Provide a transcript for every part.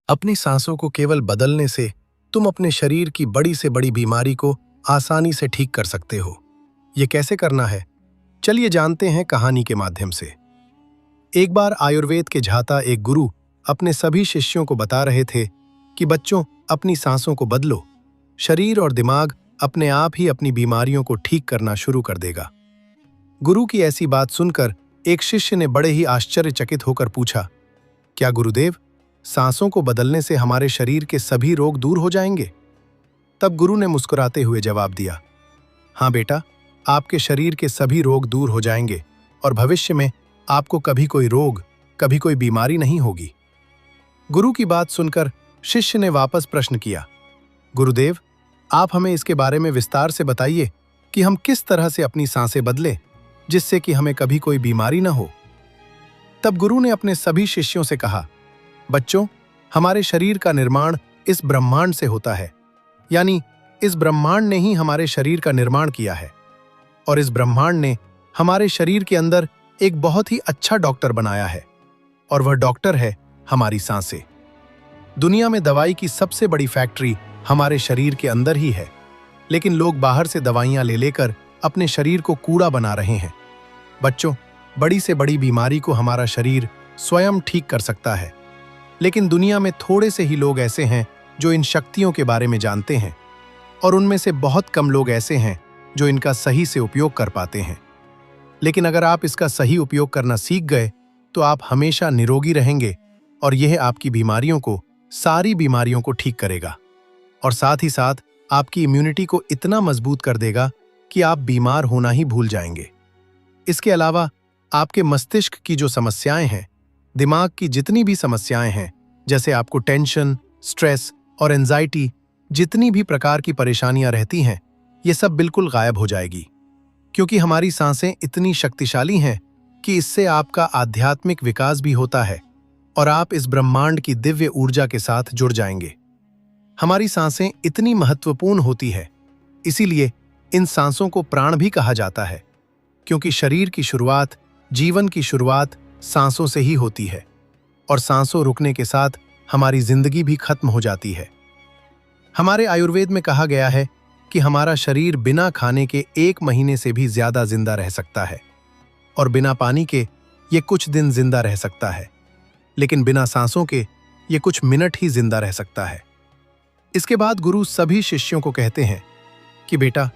अपनी सांसों को केवल बदलने से तुम अपने शरीर की बड़ी से बड़ी बीमारी को आसानी से ठीक कर सकते हो। ये कैसे करना है, चलिए जानते हैं कहानी के माध्यम से। एक बार आयुर्वेद के झाता एक गुरु अपने सभी शिष्यों को बता रहे थे कि बच्चों, अपनी सांसों को बदलो, शरीर और दिमाग अपने आप ही अपनी बीमारियों को ठीक करना शुरू कर देगा। गुरु की ऐसी बात सुनकर एक शिष्य ने बड़े ही आश्चर्यचकित होकर पूछा, क्या गुरुदेव, सांसों को बदलने से हमारे शरीर के सभी रोग दूर हो जाएंगे? तब गुरु ने मुस्कुराते हुए जवाब दिया, हाँ बेटा, आपके शरीर के सभी रोग दूर हो जाएंगे और भविष्य में आपको कभी कोई रोग, कभी कोई बीमारी नहीं होगी। गुरु की बात सुनकर शिष्य ने वापस प्रश्न किया, गुरुदेव, आप हमें इसके बारे में विस्तार से बताइए कि हम किस तरह से अपनी सांसें बदलें जिससे कि हमें कभी कोई बीमारी न हो। तब गुरु ने अपने सभी शिष्यों से कहा, बच्चों, हमारे शरीर का निर्माण इस ब्रह्मांड से होता है, यानी इस ब्रह्मांड ने ही हमारे शरीर का निर्माण किया है और इस ब्रह्मांड ने हमारे शरीर के अंदर एक बहुत ही अच्छा डॉक्टर बनाया है और वह डॉक्टर है हमारी सांसें। दुनिया में दवाई की सबसे बड़ी फैक्ट्री हमारे शरीर के अंदर ही है, लेकिन लोग बाहर से दवाइयां ले लेकर अपने शरीर को कूड़ा बना रहे हैं। बच्चों, बड़ी से बड़ी बीमारी को हमारा शरीर स्वयं ठीक कर सकता है, लेकिन दुनिया में थोड़े से ही लोग ऐसे हैं जो इन शक्तियों के बारे में जानते हैं और उनमें से बहुत कम लोग ऐसे हैं जो इनका सही से उपयोग कर पाते हैं। लेकिन अगर आप इसका सही उपयोग करना सीख गए तो आप हमेशा निरोगी रहेंगे और यह आपकी बीमारियों को, सारी बीमारियों को ठीक करेगा और साथ ही साथ आपकी इम्यूनिटी को इतना मजबूत कर देगा कि आप बीमार होना ही भूल जाएंगे। इसके अलावा आपके मस्तिष्क की जो समस्याएं हैं, दिमाग की जितनी भी समस्याएं हैं, जैसे आपको टेंशन, स्ट्रेस और एंजाइटी, जितनी भी प्रकार की परेशानियां रहती हैं, ये सब बिल्कुल गायब हो जाएगी, क्योंकि हमारी सांसें इतनी शक्तिशाली हैं कि इससे आपका आध्यात्मिक विकास भी होता है और आप इस ब्रह्मांड की दिव्य ऊर्जा के साथ जुड़ जाएंगे। हमारी सांसें इतनी महत्वपूर्ण होती है, इसीलिए इन सांसों को प्राण भी कहा जाता है, क्योंकि शरीर की शुरुआत, जीवन की शुरुआत सांसों से ही होती है और सांसों रुकने के साथ हमारी जिंदगी भी खत्म हो जाती है। हमारे आयुर्वेद में कहा गया है कि हमारा शरीर बिना खाने के 1 महीने से भी ज्यादा जिंदा रह सकता है और बिना पानी के ये कुछ दिन जिंदा रह सकता है, लेकिन बिना सांसों के ये कुछ मिनट ही जिंदा रह सकता है। इसके बाद गुरु सभी शिष्यों को कहते हैं कि बेटा,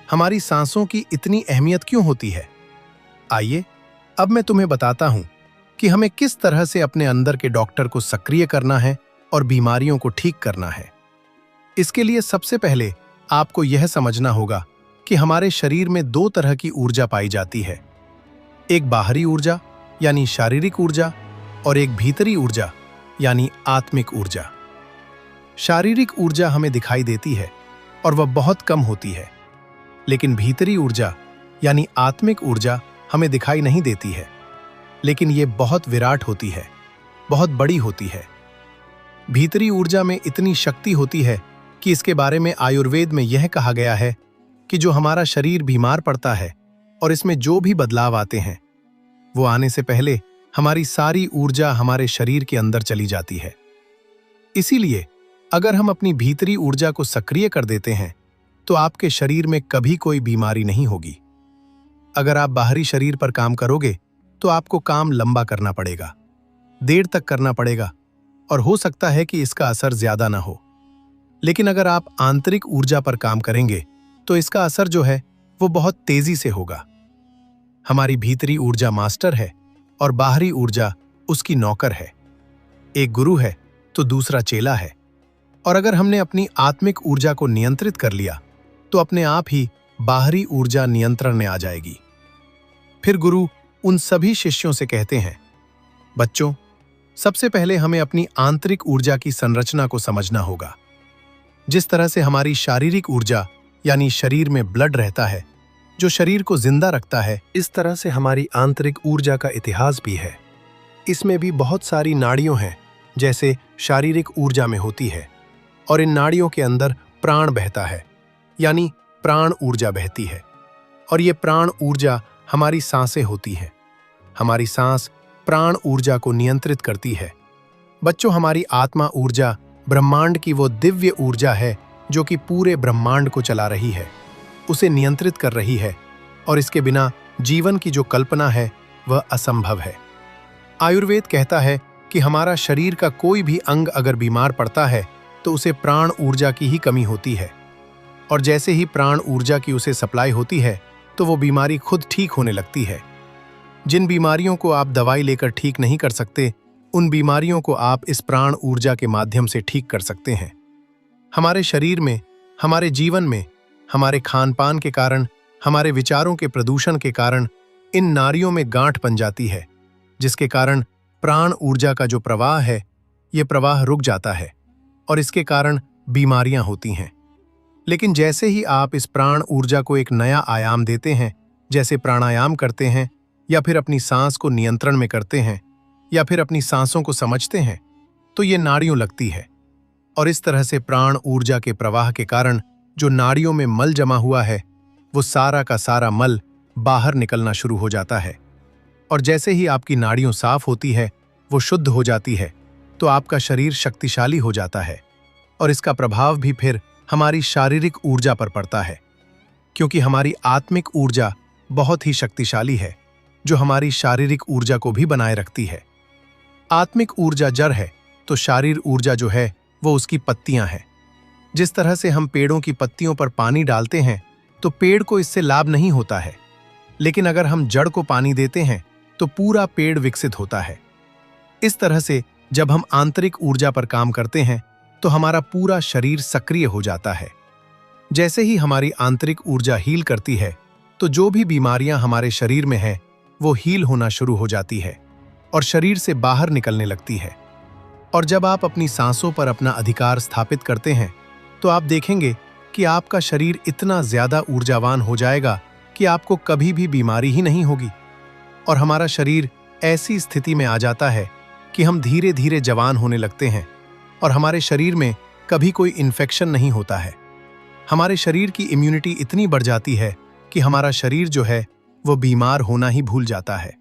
हमारी सांसों की इतनी अहमियत क्यों होती है? आइए अब मैं तुम्हें बताता हूं कि हमें किस तरह से अपने अंदर के डॉक्टर को सक्रिय करना है और बीमारियों को ठीक करना है। इसके लिए सबसे पहले आपको यह समझना होगा कि हमारे शरीर में 2 तरह की ऊर्जा पाई जाती है, एक बाहरी ऊर्जा यानी शारीरिक ऊर्जा और एक भीतरी ऊर्जा यानी आत्मिक ऊर्जा। शारीरिक ऊर्जा हमें दिखाई देती है और वह बहुत कम होती है, लेकिन भीतरी ऊर्जा यानी आत्मिक ऊर्जा हमें दिखाई नहीं देती है, लेकिन ये बहुत विराट होती है, बहुत बड़ी होती है। भीतरी ऊर्जा में इतनी शक्ति होती है कि इसके बारे में आयुर्वेद में यह कहा गया है कि जो हमारा शरीर बीमार पड़ता है और इसमें जो भी बदलाव आते हैं, वो आने से पहले हमारी सारी ऊर्जा हमारे शरीर के अंदर चली जाती है। इसीलिए अगर हम अपनी भीतरी ऊर्जा को सक्रिय कर देते हैं तो आपके शरीर में कभी कोई बीमारी नहीं होगी। अगर आप बाहरी शरीर पर काम करोगे तो आपको काम लंबा करना पड़ेगा, देर तक करना पड़ेगा और हो सकता है कि इसका असर ज्यादा ना हो। लेकिन अगर आप आंतरिक ऊर्जा पर काम करेंगे तो इसका असर जो है वो बहुत तेजी से होगा। हमारी भीतरी ऊर्जा मास्टर है और बाहरी ऊर्जा उसकी नौकर है। एक गुरु है तो दूसरा चेला है, और अगर हमने अपनी आत्मिक ऊर्जा को नियंत्रित कर लिया तो अपने आप ही बाहरी ऊर्जा नियंत्रण में आ जाएगी। फिर गुरु उन सभी शिष्यों से कहते हैं, बच्चों, सबसे पहले हमें अपनी आंतरिक ऊर्जा की संरचना को समझना होगा। जिस तरह से हमारी शारीरिक ऊर्जा यानी शरीर में ब्लड रहता है जो शरीर को जिंदा रखता है, इस तरह से हमारी आंतरिक ऊर्जा का इतिहास भी है। इसमें भी बहुत सारी नाड़ियां हैं जैसे शारीरिक ऊर्जा में होती है, और इन नाड़ियों के अंदर प्राण बहता है, यानी प्राण ऊर्जा बहती है, और ये प्राण ऊर्जा हमारी सांसें होती हैं। हमारी सांस प्राण ऊर्जा को नियंत्रित करती है बच्चों, हमारी आत्मा ऊर्जा ब्रह्मांड की वो दिव्य ऊर्जा है जो कि पूरे ब्रह्मांड को चला रही है, उसे नियंत्रित कर रही है, और इसके बिना जीवन की जो कल्पना है वह असंभव है। आयुर्वेद कहता है कि हमारा शरीर का कोई भी अंग अगर बीमार पड़ता है तो उसे प्राण ऊर्जा की ही कमी होती है, और जैसे ही प्राण ऊर्जा की उसे सप्लाई होती है तो वो बीमारी खुद ठीक होने लगती है। जिन बीमारियों को आप दवाई लेकर ठीक नहीं कर सकते, उन बीमारियों को आप इस प्राण ऊर्जा के माध्यम से ठीक कर सकते हैं। हमारे शरीर में, हमारे जीवन में, हमारे खान पान के कारण, हमारे विचारों के प्रदूषण के कारण इन नाड़ियों में गांठ बन जाती है, जिसके कारण प्राण ऊर्जा का जो प्रवाह है, ये प्रवाह रुक जाता है और इसके कारण बीमारियां होती हैं। लेकिन जैसे ही आप इस प्राण ऊर्जा को एक नया आयाम देते हैं, जैसे प्राणायाम करते हैं, या फिर अपनी सांस को नियंत्रण में करते हैं, या फिर अपनी सांसों को समझते हैं, तो ये नाड़ियों लगती है, और इस तरह से प्राण ऊर्जा के प्रवाह के कारण जो नाड़ियों में मल जमा हुआ है, वो सारा का सारा मल बाहर निकलना शुरू हो जाता है। और जैसे ही आपकी नाड़ियों साफ होती है, वो शुद्ध हो जाती है, तो आपका शरीर शक्तिशाली हो जाता है, और इसका प्रभाव भी फिर हमारी शारीरिक ऊर्जा पर पड़ता है, क्योंकि हमारी आत्मिक ऊर्जा बहुत ही शक्तिशाली है, जो हमारी शारीरिक ऊर्जा को भी बनाए रखती है। आत्मिक ऊर्जा जड़ है, तो शारीर ऊर्जा जो है वो उसकी पत्तियां हैं। जिस तरह से हम पेड़ों की पत्तियों पर पानी डालते हैं तो पेड़ को इससे लाभ नहीं होता है, लेकिन अगर हम जड़ को पानी देते हैं तो पूरा पेड़ विकसित होता है। इस तरह से जब हम आंतरिक ऊर्जा पर काम करते हैं तो हमारा पूरा शरीर सक्रिय हो जाता है। जैसे ही हमारी आंतरिक ऊर्जा हील करती है, तो जो भी बीमारियां हमारे शरीर में हैं, वो हील होना शुरू हो जाती है और शरीर से बाहर निकलने लगती है। और जब आप अपनी सांसों पर अपना अधिकार स्थापित करते हैं, तो आप देखेंगे कि आपका शरीर इतना ज्यादा ऊर्जावान हो जाएगा कि आपको कभी भी बीमारी ही नहीं होगी, और हमारा शरीर ऐसी स्थिति में आ जाता है कि हम धीरे धीरे जवान होने लगते हैं, और हमारे शरीर में कभी कोई इन्फेक्शन नहीं होता है। हमारे शरीर की इम्यूनिटी इतनी बढ़ जाती है कि हमारा शरीर जो है वो बीमार होना ही भूल जाता है।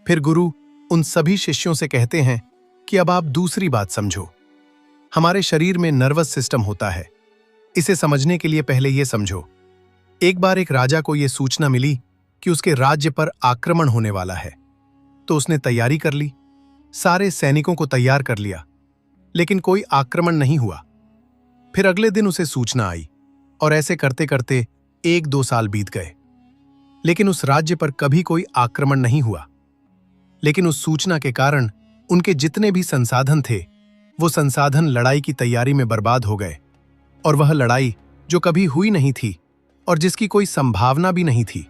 फिर गुरु उन सभी शिष्यों से कहते हैं कि अब आप दूसरी बात समझो। हमारे शरीर में नर्वस सिस्टम होता है। इसे समझने के लिए पहले ये समझो। एक बार एक राजा को यह सूचना मिली कि उसके राज्य पर आक्रमण होने वाला है, तो उसने तैयारी कर ली, सारे सैनिकों को तैयार कर लिया, लेकिन कोई आक्रमण नहीं हुआ। फिर अगले दिन उसे सूचना आई, और ऐसे करते करते 1-2 साल बीत गए, लेकिन उस राज्य पर कभी कोई आक्रमण नहीं हुआ। लेकिन उस सूचना के कारण उनके जितने भी संसाधन थे, वो संसाधन लड़ाई की तैयारी में बर्बाद हो गए, और वह लड़ाई जो कभी हुई नहीं थी और जिसकी कोई संभावना भी नहीं थी।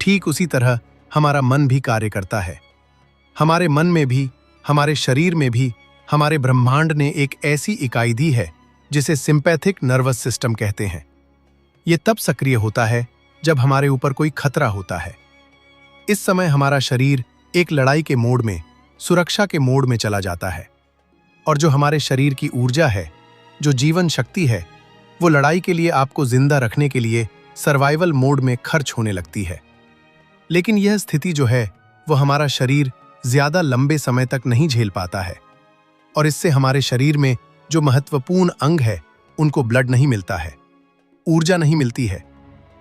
ठीक उसी तरह हमारा मन भी कार्य करता है। हमारे मन में भी, हमारे शरीर में भी हमारे ब्रह्मांड ने एक ऐसी इकाई दी है जिसे सिंपैथिक नर्वस सिस्टम कहते हैं। यह तब सक्रिय होता है जब हमारे ऊपर कोई खतरा होता है। इस समय हमारा शरीर एक लड़ाई के मोड में, सुरक्षा के मोड में चला जाता है, और जो हमारे शरीर की ऊर्जा है, जो जीवन शक्ति है, वो लड़ाई के लिए आपको जिंदा रखने के लिए सर्वाइवल मोड में खर्च होने लगती है। लेकिन यह स्थिति जो है वो हमारा शरीर ज्यादा लंबे समय तक नहीं झेल पाता है, और इससे हमारे शरीर में जो महत्वपूर्ण अंग है उनको ब्लड नहीं मिलता है, ऊर्जा नहीं मिलती है,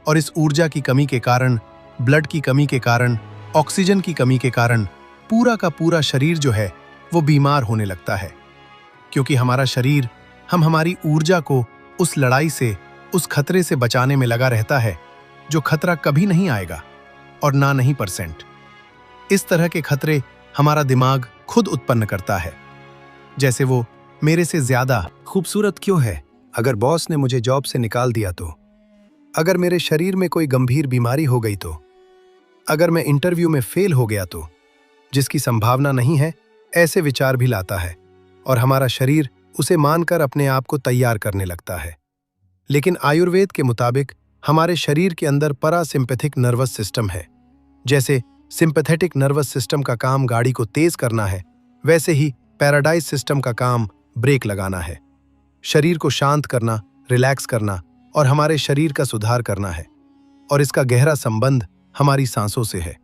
और इस ऊर्जा की कमी के कारण, ब्लड की कमी के कारण, ऑक्सीजन की कमी के कारण पूरा का पूरा शरीर जो है वो बीमार होने लगता है। क्योंकि हमारा शरीर हमारी ऊर्जा को उस लड़ाई से, उस खतरे से बचाने में लगा रहता है जो खतरा कभी नहीं आएगा, और ना नहीं परसेंट। इस तरह के खतरे हमारा दिमाग खुद उत्पन्न करता है, जैसे वो मेरे से ज्यादा खूबसूरत क्यों है, अगर बॉस ने मुझे जॉब से निकाल दिया तो, अगर मेरे शरीर में कोई गंभीर बीमारी हो गई तो, अगर मैं इंटरव्यू में फेल हो गया तो, जिसकी संभावना नहीं है, ऐसे विचार भी लाता है, और हमारा शरीर उसे मानकर अपने आप को तैयार करने लगता है। लेकिन आयुर्वेद के मुताबिक हमारे शरीर के अंदर पैरासिम्पैथिक नर्वस सिस्टम है। जैसे सिंपैथेटिक नर्वस सिस्टम का काम गाड़ी को तेज करना है, वैसे ही पैराडाइज सिस्टम का काम ब्रेक लगाना है, शरीर को शांत करना, रिलैक्स करना और हमारे शरीर का सुधार करना है। और इसका गहरा संबंध हमारी सांसों से है।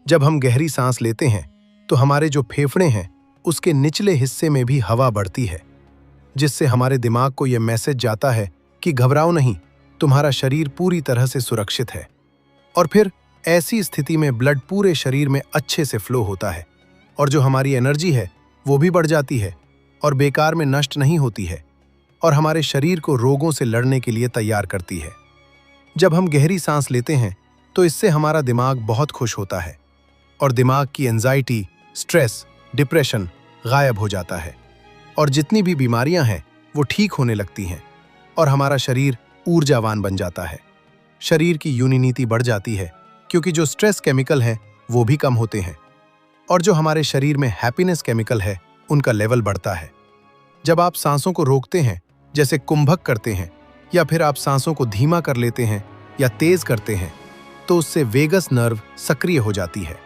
जब हम गहरी सांस लेते हैं तो हमारे जो फेफड़े हैं उसके निचले हिस्से में भी हवा बढ़ती है, जिससे हमारे दिमाग को यह मैसेज जाता है कि घबराओ नहीं, तुम्हारा शरीर पूरी तरह से सुरक्षित है। और फिर ऐसी स्थिति में ब्लड पूरे शरीर में अच्छे से फ्लो होता है और जो हमारी एनर्जी है वो भी बढ़ जाती है और बेकार में नष्ट नहीं होती है और हमारे शरीर को रोगों से लड़ने के लिए तैयार करती है। जब हम गहरी सांस लेते हैं तो इससे हमारा दिमाग बहुत खुश होता है और दिमाग की एंजाइटी, स्ट्रेस, डिप्रेशन गायब हो जाता है और जितनी भी बीमारियां हैं वो ठीक होने लगती हैं और हमारा शरीर ऊर्जावान बन जाता है। शरीर की यूनिटी बढ़ जाती है क्योंकि जो स्ट्रेस केमिकल हैं वो भी कम होते हैं और जो हमारे शरीर में हैप्पीनेस केमिकल है उनका लेवल बढ़ता है। जब आप सांसों को रोकते हैं, जैसे कुंभक करते हैं, या फिर आप सांसों को धीमा कर लेते हैं या तेज करते हैं, तो उससे वेगस नर्व सक्रिय हो जाती है।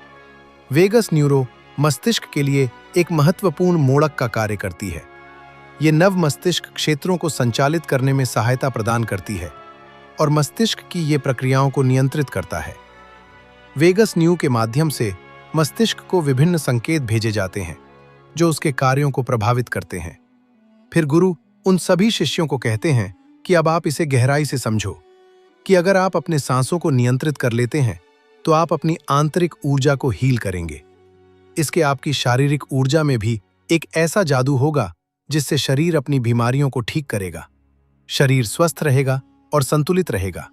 वेगस न्यूरो मस्तिष्क के लिए एक महत्वपूर्ण मोड़क का कार्य करती है। ये नव मस्तिष्क क्षेत्रों को संचालित करने में सहायता प्रदान करती है और मस्तिष्क की ये प्रक्रियाओं को नियंत्रित करता है। वेगस न्यू के माध्यम से मस्तिष्क को विभिन्न संकेत भेजे जाते हैं जो उसके कार्यों को प्रभावित करते हैं। फिर गुरु उन सभी शिष्यों को कहते हैं कि अब आप इसे गहराई से समझो कि अगर आप अपने सांसों को नियंत्रित कर लेते हैं तो आप अपनी आंतरिक ऊर्जा को हील करेंगे। इसके आपकी शारीरिक ऊर्जा में भी एक ऐसा जादू होगा जिससे शरीर अपनी बीमारियों को ठीक करेगा, शरीर स्वस्थ रहेगा और संतुलित रहेगा।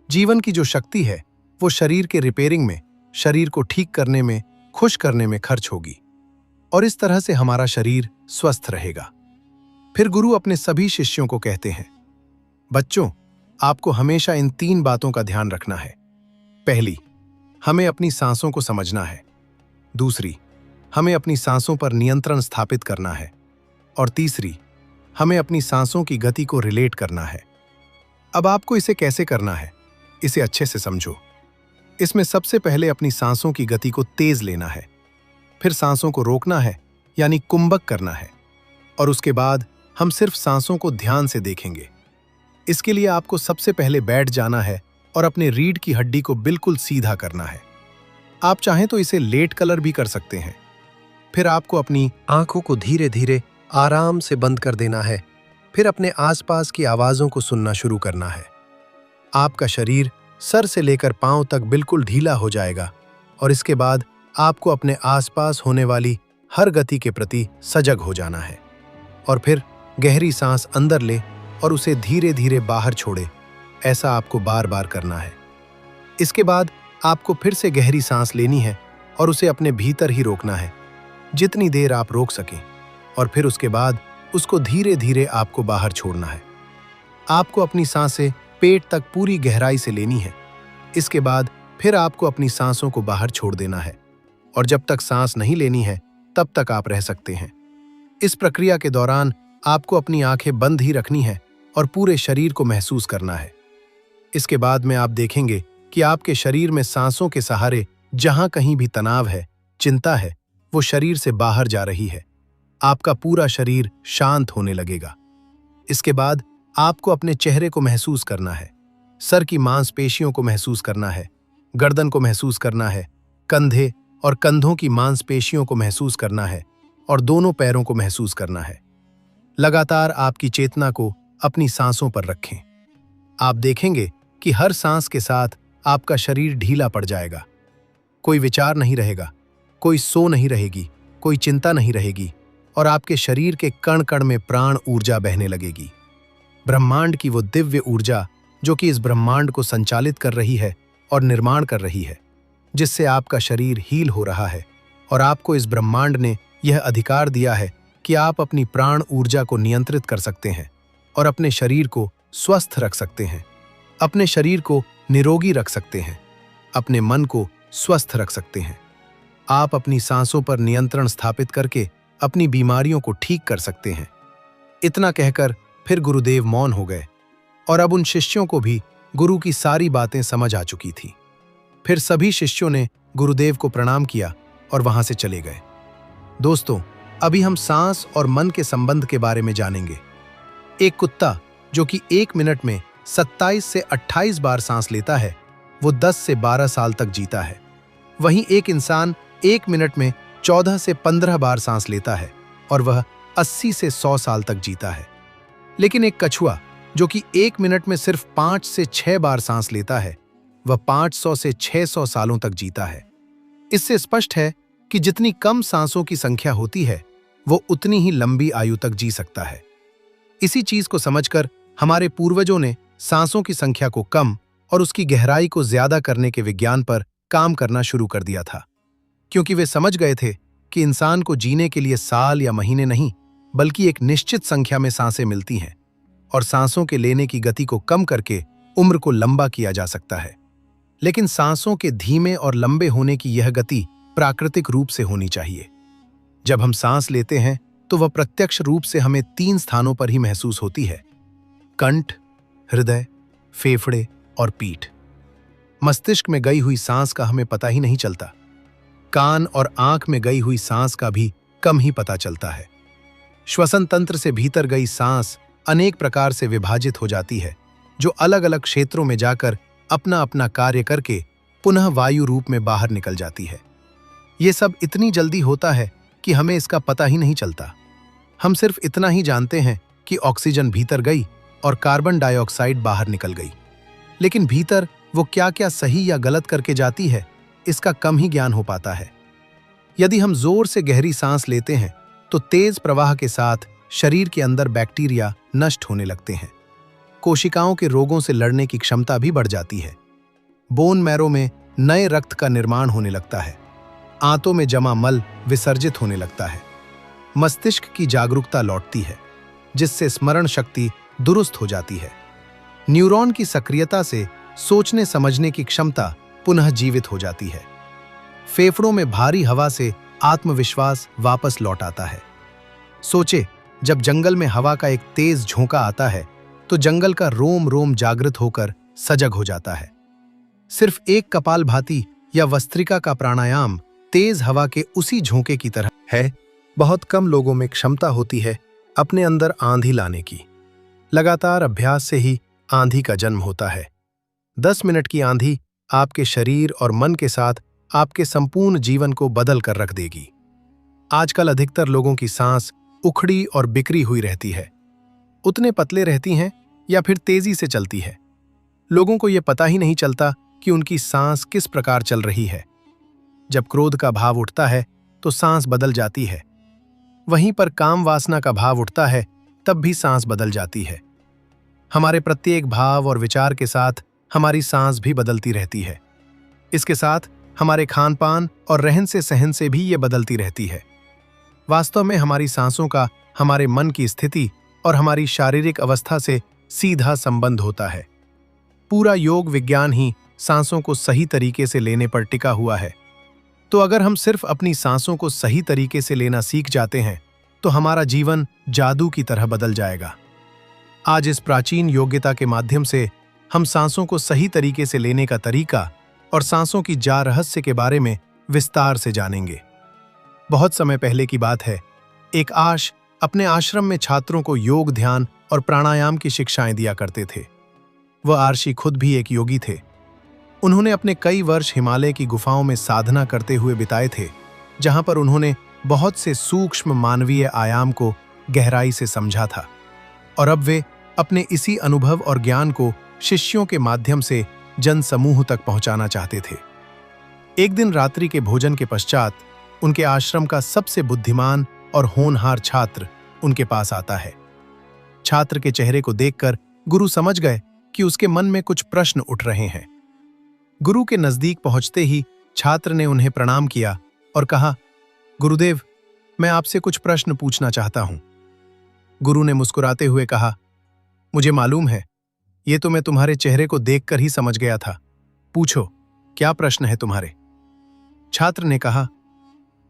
जीवन की जो शक्ति है वो शरीर के रिपेयरिंग में, शरीर को ठीक करने में, खुश करने में खर्च होगी और इस तरह से हमारा शरीर स्वस्थ रहेगा। फिर गुरु अपने सभी शिष्यों को कहते हैं, बच्चों, आपको हमेशा इन 3 बातों का ध्यान रखना है। पहली, हमें अपनी सांसों को समझना है। दूसरी, हमें अपनी सांसों पर नियंत्रण स्थापित करना है। और तीसरी, हमें अपनी सांसों की गति को रिलेट करना है। अब आपको इसे कैसे करना है, इसे अच्छे से समझो। इसमें सबसे पहले अपनी सांसों की गति को तेज लेना है, फिर सांसों को रोकना है यानी कुंभक करना है, और उसके बाद हम सिर्फ सांसों को ध्यान से देखेंगे। इसके लिए आपको सबसे पहले बैठ जाना है और अपने रीढ़ की हड्डी को बिल्कुल सीधा करना है। आप चाहें तो इसे लेट कलर भी कर सकते हैं। फिर आपको अपनी आंखों को धीरे धीरे आराम से बंद कर देना है। फिर अपने आसपास की आवाज़ों को सुनना शुरू करना है। आपका शरीर सर से लेकर पांव तक बिल्कुल ढीला हो जाएगा और इसके बाद आपको अपने आसपास होने वाली हर गति के प्रति सजग हो जाना है। और फिर गहरी सांस अंदर ले और उसे धीरे धीरे बाहर छोड़े। ऐसा आपको बार बार करना है। इसके बाद आपको फिर से गहरी सांस लेनी है और उसे अपने भीतर ही रोकना है, जितनी देर आप रोक सकें, और फिर उसके बाद उसको धीरे धीरे आपको बाहर छोड़ना है। आपको अपनी सांसें पेट तक पूरी गहराई से लेनी है। इसके बाद फिर आपको अपनी सांसों को बाहर छोड़ देना है और जब तक सांस नहीं लेनी है तब तक आप रह सकते हैं। इस प्रक्रिया के दौरान आपको अपनी आंखें बंद ही रखनी है और पूरे शरीर को महसूस करना है। इसके बाद में आप देखेंगे कि आपके शरीर में सांसों के सहारे जहां कहीं भी तनाव है, चिंता है, वो शरीर से बाहर जा रही है। आपका पूरा शरीर शांत होने लगेगा। इसके बाद आपको अपने चेहरे को महसूस करना है, सर की मांसपेशियों को महसूस करना है, गर्दन को महसूस करना है, कंधे और कंधों की मांसपेशियों को महसूस करना है और दोनों पैरों को महसूस करना है। लगातार आपकी चेतना को अपनी सांसों पर रखें। आप देखेंगे कि हर सांस के साथ आपका शरीर ढीला पड़ जाएगा। कोई विचार नहीं रहेगा, कोई सो नहीं रहेगी, कोई चिंता नहीं रहेगी और आपके शरीर के कण कण में प्राण ऊर्जा बहने लगेगी। ब्रह्मांड की वो दिव्य ऊर्जा जो कि इस ब्रह्मांड को संचालित कर रही है और निर्माण कर रही है, जिससे आपका शरीर हील हो रहा है। और आपको इस ब्रह्मांड ने यह अधिकार दिया है कि आप अपनी प्राण ऊर्जा को नियंत्रित कर सकते हैं और अपने शरीर को स्वस्थ रख सकते हैं, अपने शरीर को निरोगी रख सकते हैं, अपने मन को स्वस्थ रख सकते हैं। आप अपनी सांसों पर नियंत्रण स्थापित करके अपनी बीमारियों को ठीक कर सकते हैं। इतना कहकर फिर गुरुदेव मौन हो गए और अब उन शिष्यों को भी गुरु की सारी बातें समझ आ चुकी थी। फिर सभी शिष्यों ने गुरुदेव को प्रणाम किया और वहां से चले गए। दोस्तों, अभी हम सांस और मन के संबंध के बारे में जानेंगे। एक कुत्ता जो कि 1 मिनट में 27 से 28 बार सांस लेता है, वो 10 से 12 साल तक जीता है। वहीं एक इंसान 1 मिनट में 14 से 15 बार सांस लेता है और वह 80 से 100 साल तक जीता है। लेकिन एक कछुआ जो कि 1 मिनट में सिर्फ 5 से 6 बार सांस लेता है, वह 500 से 600 सालों तक जीता है। इससे स्पष्ट है कि जितनी कम सांसों की संख्या होती है, वो उतनी ही लंबी आयु तक जी सकता है। इसी चीज को समझकर हमारे पूर्वजों ने सांसों की संख्या को कम और उसकी गहराई को ज्यादा करने के विज्ञान पर काम करना शुरू कर दिया था, क्योंकि वे समझ गए थे कि इंसान को जीने के लिए साल या महीने नहीं, बल्कि एक निश्चित संख्या में सांसें मिलती हैं और सांसों के लेने की गति को कम करके उम्र को लंबा किया जा सकता है। लेकिन सांसों के धीमे और लंबे होने की यह गति प्राकृतिक रूप से होनी चाहिए। जब हम सांस लेते हैं तो वह प्रत्यक्ष रूप से हमें 3 स्थानों पर ही महसूस होती है: कंठ, हृदय, फेफड़े और पीठ। मस्तिष्क में गई हुई सांस का हमें पता ही नहीं चलता। कान और आंख में गई हुई सांस का भी कम ही पता चलता है। श्वसन तंत्र से भीतर गई सांस अनेक प्रकार से विभाजित हो जाती है, जो अलग अलग क्षेत्रों में जाकर अपना अपना कार्य करके पुनः वायु रूप में बाहर निकल जाती है। ये सब इतनी जल्दी होता है कि हमें इसका पता ही नहीं चलता। हम सिर्फ इतना ही जानते हैं कि ऑक्सीजन भीतर गई और कार्बन डाइऑक्साइड बाहर निकल गई, लेकिन भीतर वो क्या क्या सही या गलत करके जाती है, इसका कम ही ज्ञान हो पाता है। यदि हम जोर से गहरी सांस लेते हैं तो तेज प्रवाह के साथ शरीर के अंदर बैक्टीरिया नष्ट होने लगते हैं। कोशिकाओं के रोगों से लड़ने की क्षमता भी बढ़ जाती है। बोन मैरो में नए रक्त का निर्माण होने लगता है। आंतों में जमा मल विसर्जित होने लगता है। मस्तिष्क की जागरूकता लौटती है, जिससे स्मरण शक्ति दुरुस्त हो जाती है। न्यूरॉन की सक्रियता से सोचने समझने की क्षमता पुनः जीवित हो जाती है। फेफड़ों में भारी हवा से आत्मविश्वास वापस लौट आता है। सोचे, जब जंगल में हवा का एक तेज झोंका आता है तो जंगल का रोम रोम जागृत होकर सजग हो जाता है। सिर्फ एक कपालभाति या वस्त्रिका का प्राणायाम तेज हवा के उसी झोंके की तरह है। बहुत कम लोगों में क्षमता होती है अपने अंदर आंधी लाने की। लगातार अभ्यास से ही आंधी का जन्म होता है। 10 मिनट की आंधी आपके शरीर और मन के साथ आपके संपूर्ण जीवन को बदल कर रख देगी। आजकल अधिकतर लोगों की सांस उखड़ी और बिखरी हुई रहती है। उतने पतले रहती हैं या फिर तेजी से चलती है। लोगों को यह पता ही नहीं चलता कि उनकी सांस किस प्रकार चल रही है। जब क्रोध का भाव उठता है तो सांस बदल जाती है। वहीं पर काम वासना का भाव उठता है, तब भी सांस बदल जाती है। हमारे प्रत्येक भाव और विचार के साथ हमारी सांस भी बदलती रहती है। इसके साथ हमारे खान पान और रहन से सहन से भी ये बदलती रहती है। वास्तव में हमारी सांसों का हमारे मन की स्थिति और हमारी शारीरिक अवस्था से सीधा संबंध होता है। पूरा योग विज्ञान ही सांसों को सही तरीके से लेने पर टिका हुआ है। तो अगर हम सिर्फ अपनी सांसों को सही तरीके से लेना सीख जाते हैं तो हमारा जीवन जादू की तरह बदल जाएगा। आज इस प्राचीन योग्यता के माध्यम से हम सांसों को सही तरीके से लेने का तरीका और सांसों की जा रहस्य के बारे में विस्तार से जानेंगे। बहुत समय पहले की बात है, एक आश अपने आश्रम में छात्रों को योग, ध्यान और प्राणायाम की शिक्षाएं दिया करते थे। वह आर्षि खुद भी एक योगी थे। उन्होंने अपने कई वर्ष हिमालय की गुफाओं में साधना करते हुए बिताए थे, जहां पर उन्होंने बहुत से सूक्ष्म मानवीय आयाम को गहराई से समझा था। और अब वे अपने इसी अनुभव और ज्ञान को शिष्यों के माध्यम से जन समूह तक पहुंचाना चाहते थे। एक दिन रात्रि के भोजन के पश्चात उनके आश्रम का सबसे बुद्धिमान और होनहार छात्र उनके पास आता है। छात्र के चेहरे को देखकर गुरु समझ गए कि उसके मन में कुछ प्रश्न उठ रहे हैं। गुरु के नजदीक पहुंचते ही छात्र ने उन्हें प्रणाम किया और कहा, गुरुदेव, मैं आपसे कुछ प्रश्न पूछना चाहता हूं। गुरु ने मुस्कुराते हुए कहा, मुझे मालूम है, ये तो मैं तुम्हारे चेहरे को देखकर ही समझ गया था। पूछो, क्या प्रश्न है तुम्हारे? छात्र ने कहा,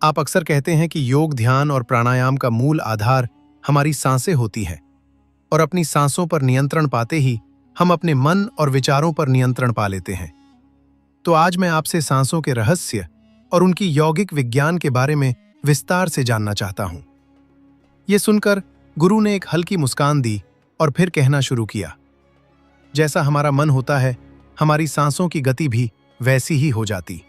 आप अक्सर कहते हैं कि योग, ध्यान और प्राणायाम का मूल आधार हमारी सांसें होती हैं और अपनी सांसों पर नियंत्रण पाते ही हम अपने मन और विचारों पर नियंत्रण पा लेते हैं। तो आज मैं आपसे सांसों के रहस्य और उनकी यौगिक विज्ञान के बारे में विस्तार से जानना चाहता हूं। यह सुनकर गुरु ने एक हल्की मुस्कान दी और फिर कहना शुरू किया, जैसा हमारा मन होता है, हमारी सांसों की गति भी वैसी ही हो जाती,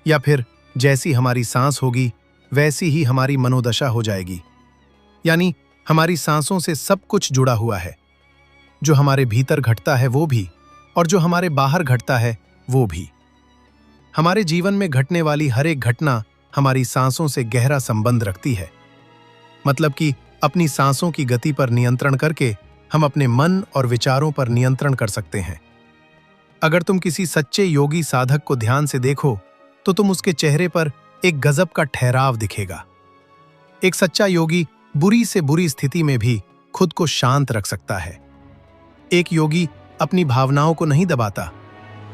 या फिर जैसी हमारी सांस होगी वैसी ही हमारी मनोदशा हो जाएगी। यानी हमारी सांसों से सब कुछ जुड़ा हुआ है। जो हमारे भीतर घटता है वो भी, और जो हमारे बाहर घटता है वो भी। हमारे जीवन में घटने वाली हर एक घटना हमारी सांसों से गहरा संबंध रखती है। मतलब कि अपनी सांसों की गति पर नियंत्रण करके हम अपने मन और विचारों पर नियंत्रण कर सकते हैं। अगर तुम किसी सच्चे योगी साधक को ध्यान से देखो तो तुम उसके चेहरे पर एक गजब का ठहराव दिखेगा। एक सच्चा योगी बुरी से बुरी स्थिति में भी खुद को शांत रख सकता है। एक योगी अपनी भावनाओं को नहीं दबाता,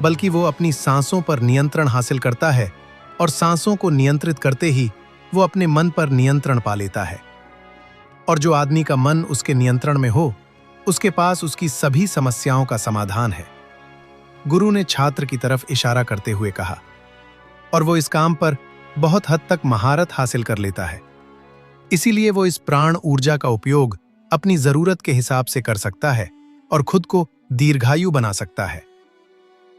बल्कि वो अपनी सांसों पर नियंत्रण हासिल करता है, और सांसों को नियंत्रित करते ही वो अपने मन पर नियंत्रण पा लेता है। और जो आदमी का मन उसके नियंत्रण में हो, उसके पास उसकी सभी समस्याओं का समाधान है। गुरु ने छात्र की तरफ इशारा करते हुए कहा, और वो इस काम पर बहुत हद तक महारत हासिल कर लेता है। इसीलिए वो इस प्राण ऊर्जा का उपयोग अपनी जरूरत के हिसाब से कर सकता है और खुद को दीर्घायु बना सकता है।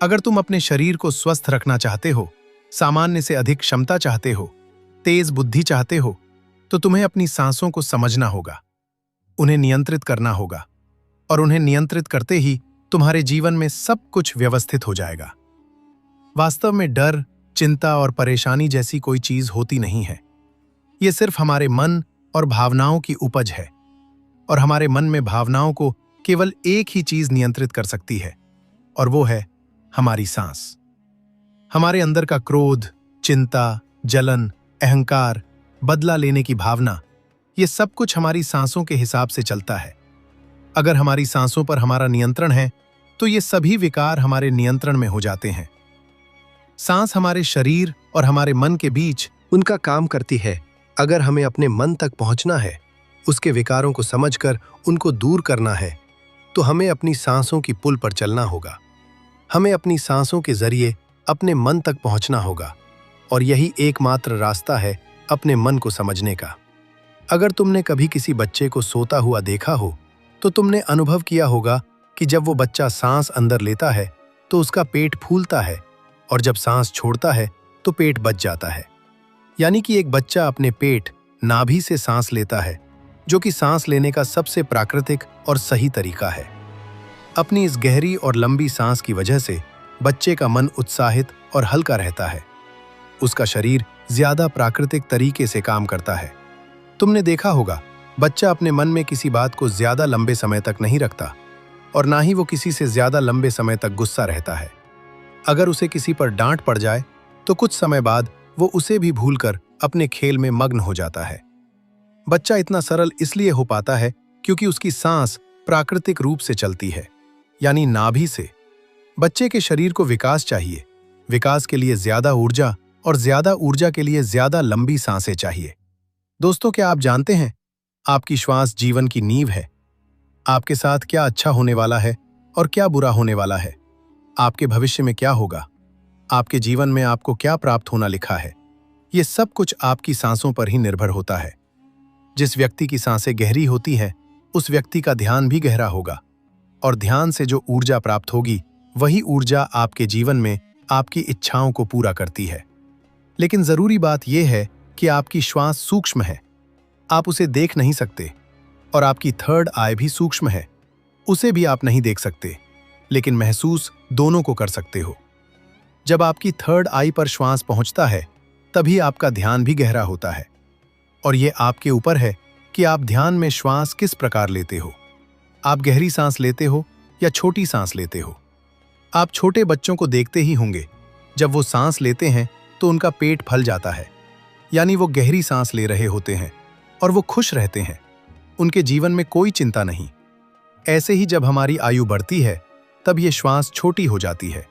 अगर तुम अपने शरीर को स्वस्थ रखना चाहते हो, सामान्य से अधिक क्षमता चाहते हो, तेज बुद्धि चाहते हो, तो तुम्हें अपनी सांसों को समझना होगा, उन्हें नियंत्रित करना होगा, और उन्हें नियंत्रित करते ही तुम्हारे जीवन में सब कुछ व्यवस्थित हो जाएगा। वास्तव में डर, चिंता और परेशानी जैसी कोई चीज होती नहीं है। ये सिर्फ हमारे मन और भावनाओं की उपज है, और हमारे मन में भावनाओं को केवल एक ही चीज नियंत्रित कर सकती है, और वो है हमारी सांस। हमारे अंदर का क्रोध, चिंता, जलन, अहंकार, बदला लेने की भावना, ये सब कुछ हमारी सांसों के हिसाब से चलता है। अगर हमारी सांसों पर हमारा नियंत्रण है तो ये सभी विकार हमारे नियंत्रण में हो जाते हैं। सांस हमारे शरीर और हमारे मन के बीच उनका काम करती है। अगर हमें अपने मन तक पहुंचना है, उसके विकारों को समझकर उनको दूर करना है, तो हमें अपनी सांसों की पुल पर चलना होगा। हमें अपनी सांसों के जरिए अपने मन तक पहुंचना होगा, और यही एकमात्र रास्ता है अपने मन को समझने का। अगर तुमने कभी किसी बच्चे को सोता हुआ देखा हो, तो तुमने अनुभव किया होगा कि जब वो बच्चा सांस अंदर लेता है तो उसका पेट फूलता है, और जब सांस छोड़ता है तो पेट बच जाता है। यानी कि एक बच्चा अपने पेट, नाभि से सांस लेता है, जो कि सांस लेने का सबसे प्राकृतिक और सही तरीका है। अपनी इस गहरी और लंबी सांस की वजह से बच्चे का मन उत्साहित और हल्का रहता है। उसका शरीर ज्यादा प्राकृतिक तरीके से काम करता है। तुमने देखा होगा, बच्चा अपने मन में किसी बात को ज्यादा लंबे समय तक नहीं रखता, और ना ही वो किसी से ज्यादा लंबे समय तक गुस्सा रहता है। अगर उसे किसी पर डांट पड़ जाए तो कुछ समय बाद वो उसे भी भूलकर अपने खेल में मग्न हो जाता है। बच्चा इतना सरल इसलिए हो पाता है क्योंकि उसकी सांस प्राकृतिक रूप से चलती है, यानी नाभि से। बच्चे के शरीर को विकास चाहिए। विकास के लिए ज्यादा ऊर्जा, और ज्यादा ऊर्जा के लिए ज्यादा लंबी सांसें चाहिए। दोस्तों, क्या आप जानते हैं, आपकी श्वास जीवन की नींव है। आपके साथ क्या अच्छा होने वाला है और क्या बुरा होने वाला है, आपके भविष्य में क्या होगा, आपके जीवन में आपको क्या प्राप्त होना लिखा है, ये सब कुछ आपकी सांसों पर ही निर्भर होता है। जिस व्यक्ति की सांसें गहरी होती हैं, उस व्यक्ति का ध्यान भी गहरा होगा, और ध्यान से जो ऊर्जा प्राप्त होगी, वही ऊर्जा आपके जीवन में आपकी इच्छाओं को पूरा करती है। लेकिन जरूरी बात यह है कि आपकी श्वास सूक्ष्म है। आप उसे देख नहीं सकते, और आपकी थर्ड आई भी सूक्ष्म है। उसे भी आप नहीं देख सकते, लेकिन महसूस दोनों को कर सकते हो। जब आपकी थर्ड आई पर श्वास पहुंचता है, तभी आपका ध्यान भी गहरा होता है, और ये आपके ऊपर है कि आप ध्यान में श्वास किस प्रकार लेते हो। आप गहरी सांस लेते हो या छोटी सांस लेते हो। आप छोटे बच्चों को देखते ही होंगे, जब वो सांस लेते हैं तो उनका पेट फल जाता है, यानी वो गहरी सांस ले रहे होते हैं और वो खुश रहते हैं। उनके जीवन में कोई चिंता नहीं। ऐसे ही जब हमारी आयु बढ़ती है, तब ये श्वास छोटी हो जाती है,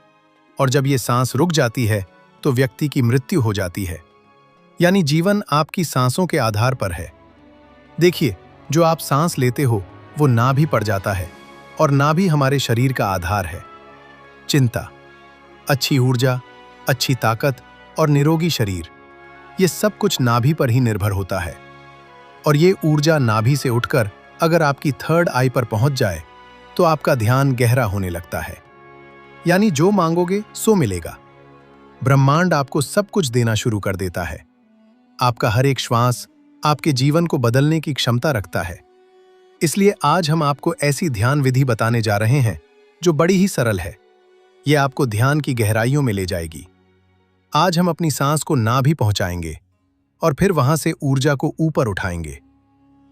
और जब ये सांस रुक जाती है तो व्यक्ति की मृत्यु हो जाती है। यानी जीवन आपकी सांसों के आधार पर है। देखिए, जो आप सांस लेते हो वो नाभि पड़ जाता है, और नाभि हमारे शरीर का आधार है। चिंता, अच्छी ऊर्जा, अच्छी ताकत और निरोगी शरीर, ये सब कुछ नाभि पर ही निर्भर होता है। और ये ऊर्जा नाभि से उठकर अगर आपकी थर्ड आई पर पहुंच जाए तो आपका ध्यान गहरा होने लगता है। यानी जो मांगोगे सो मिलेगा। ब्रह्मांड आपको सब कुछ देना शुरू कर देता है। आपका हर एक श्वास आपके जीवन को बदलने की क्षमता रखता है। इसलिए आज हम आपको ऐसी ध्यान विधि बताने जा रहे हैं जो बड़ी ही सरल है। ये आपको ध्यान की गहराइयों में ले जाएगी। आज हम अपनी सांस को नाभि पहुंचाएंगे और फिर वहां से ऊर्जा को ऊपर उठाएंगे,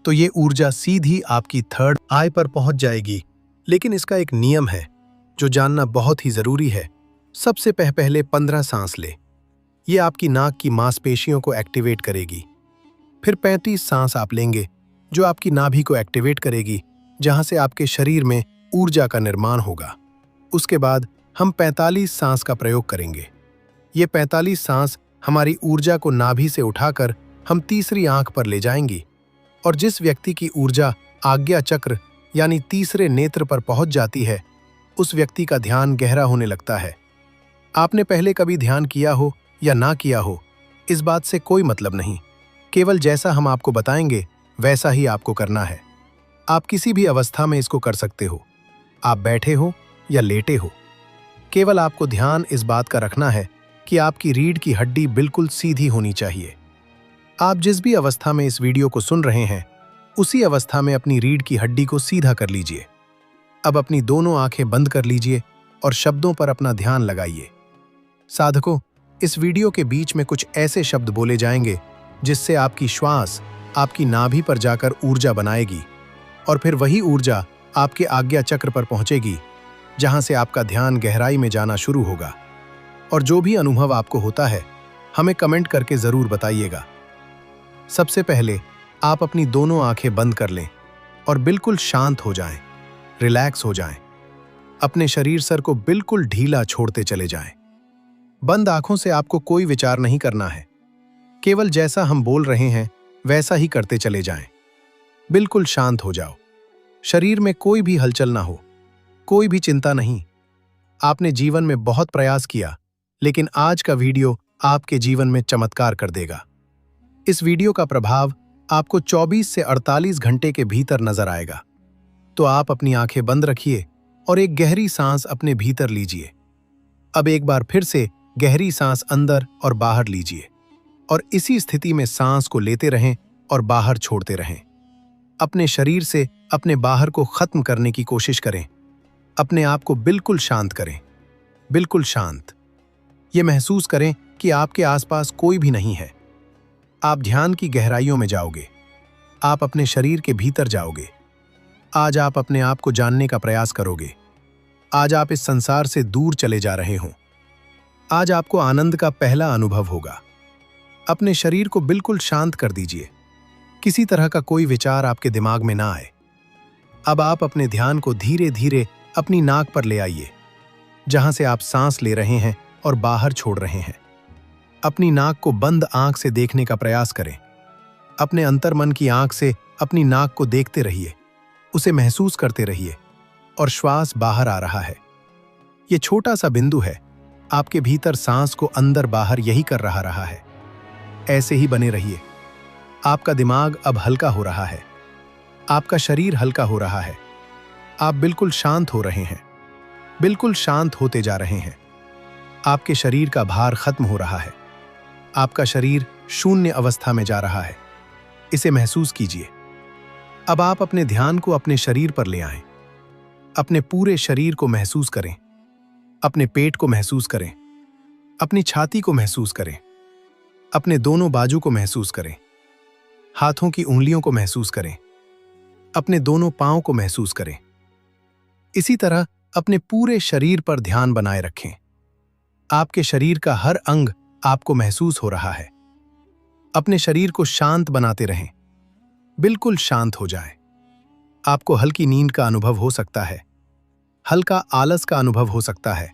तो ये ऊर्जा सीधी आपकी थर्ड आई पर पहुंच जाएगी। लेकिन इसका एक नियम है जो जानना बहुत ही जरूरी है। सबसे पहले 15 सांस ले। ये आपकी नाक की मांसपेशियों को एक्टिवेट करेगी। फिर 35 सांस आप लेंगे जो आपकी नाभि को एक्टिवेट करेगी, जहां से आपके शरीर में ऊर्जा का निर्माण होगा। उसके बाद हम 45 सांस का प्रयोग करेंगे। ये 45 सांस हमारी ऊर्जा को नाभि से उठाकर हम तीसरी आंख पर ले जाएंगी, और जिस व्यक्ति की ऊर्जा आज्ञा चक्र यानी तीसरे नेत्र पर पहुंच जाती है, उस व्यक्ति का ध्यान गहरा होने लगता है। आपने पहले कभी ध्यान किया हो या ना किया हो, इस बात से कोई मतलब नहीं। केवल जैसा हम आपको बताएंगे वैसा ही आपको करना है। आप किसी भी अवस्था में इसको कर सकते हो, आप बैठे हो या लेटे हो। केवल आपको ध्यान इस बात का रखना है कि आपकी रीढ़ की हड्डी बिल्कुल सीधी होनी चाहिए। आप जिस भी अवस्था में इस वीडियो को सुन रहे हैं, उसी अवस्था में अपनी रीढ़ की हड्डी को सीधा कर लीजिए। अब अपनी दोनों आंखें बंद कर लीजिए और शब्दों पर अपना ध्यान लगाइए। साधकों, इस वीडियो के बीच में कुछ ऐसे शब्द बोले जाएंगे जिससे आपकी श्वास आपकी नाभि पर जाकर ऊर्जा बनाएगी, और फिर वही ऊर्जा आपके आज्ञा चक्र पर पहुंचेगी, जहां से आपका ध्यान गहराई में जाना शुरू होगा। और जो भी अनुभव आपको होता है, हमें कमेंट करके जरूर बताइएगा। सबसे पहले आप अपनी दोनों आंखें बंद कर लें और बिल्कुल शांत हो जाएं, रिलैक्स हो जाएं। अपने शरीर सर को बिल्कुल ढीला छोड़ते चले जाएं। बंद आंखों से आपको कोई विचार नहीं करना है। केवल जैसा हम बोल रहे हैं वैसा ही करते चले जाएं। बिल्कुल शांत हो जाओ। शरीर में कोई भी हलचल ना हो, कोई भी चिंता नहीं। आपने जीवन में बहुत प्रयास किया, लेकिन आज का वीडियो आपके जीवन में चमत्कार कर देगा। इस वीडियो का प्रभाव आपको 24 से 48 घंटे के भीतर नजर आएगा। तो आप अपनी आंखें बंद रखिए और एक गहरी सांस अपने भीतर लीजिए। अब एक बार फिर से गहरी सांस अंदर और बाहर लीजिए, और इसी स्थिति में सांस को लेते रहें और बाहर छोड़ते रहें। अपने शरीर से अपने बाहर को खत्म करने की कोशिश करें। अपने आप को बिल्कुल शांत करें, बिल्कुल शांत। ये महसूस करें कि आपके आसपास कोई भी नहीं है। आप ध्यान की गहराइयों में जाओगे। आप अपने शरीर के भीतर जाओगे। आज आप अपने आप को जानने का प्रयास करोगे। आज आप इस संसार से दूर चले जा रहे हों। आज आपको आनंद का पहला अनुभव होगा। अपने शरीर को बिल्कुल शांत कर दीजिए। किसी तरह का कोई विचार आपके दिमाग में ना आए। अब आप अपने ध्यान को धीरे धीरे अपनी नाक पर ले आइए, जहां से आप सांस ले रहे हैं और बाहर छोड़ रहे हैं। अपनी नाक को बंद आंख से देखने का प्रयास करें। अपने अंतर्मन की आंख से अपनी नाक को देखते रहिए, उसे महसूस करते रहिए, और श्वास बाहर आ रहा है। यह छोटा सा बिंदु है, आपके भीतर सांस को अंदर बाहर यही कर रहा है। ऐसे ही बने रहिए। आपका दिमाग अब हल्का हो रहा है, आपका शरीर हल्का हो रहा है। आप बिल्कुल शांत हो रहे हैं, बिल्कुल शांत होते जा रहे हैं। आपके शरीर का भार खत्म हो रहा है। आपका शरीर शून्य अवस्था में जा रहा है। इसे महसूस कीजिए। अब आप अपने ध्यान को अपने शरीर पर ले आएं। अपने पूरे शरीर को महसूस करें। अपने पेट को महसूस करें। अपनी छाती को महसूस करें। अपने दोनों बाजू को महसूस करें। हाथों की उंगलियों को महसूस करें। अपने दोनों पांव को महसूस करें। इसी तरह अपने पूरे शरीर पर ध्यान बनाए रखें। आपके शरीर का हर अंग आपको महसूस हो रहा है। अपने शरीर को शांत बनाते रहें। बिल्कुल शांत हो जाएं। आपको हल्की नींद का अनुभव हो सकता है, हल्का आलस का अनुभव हो सकता है,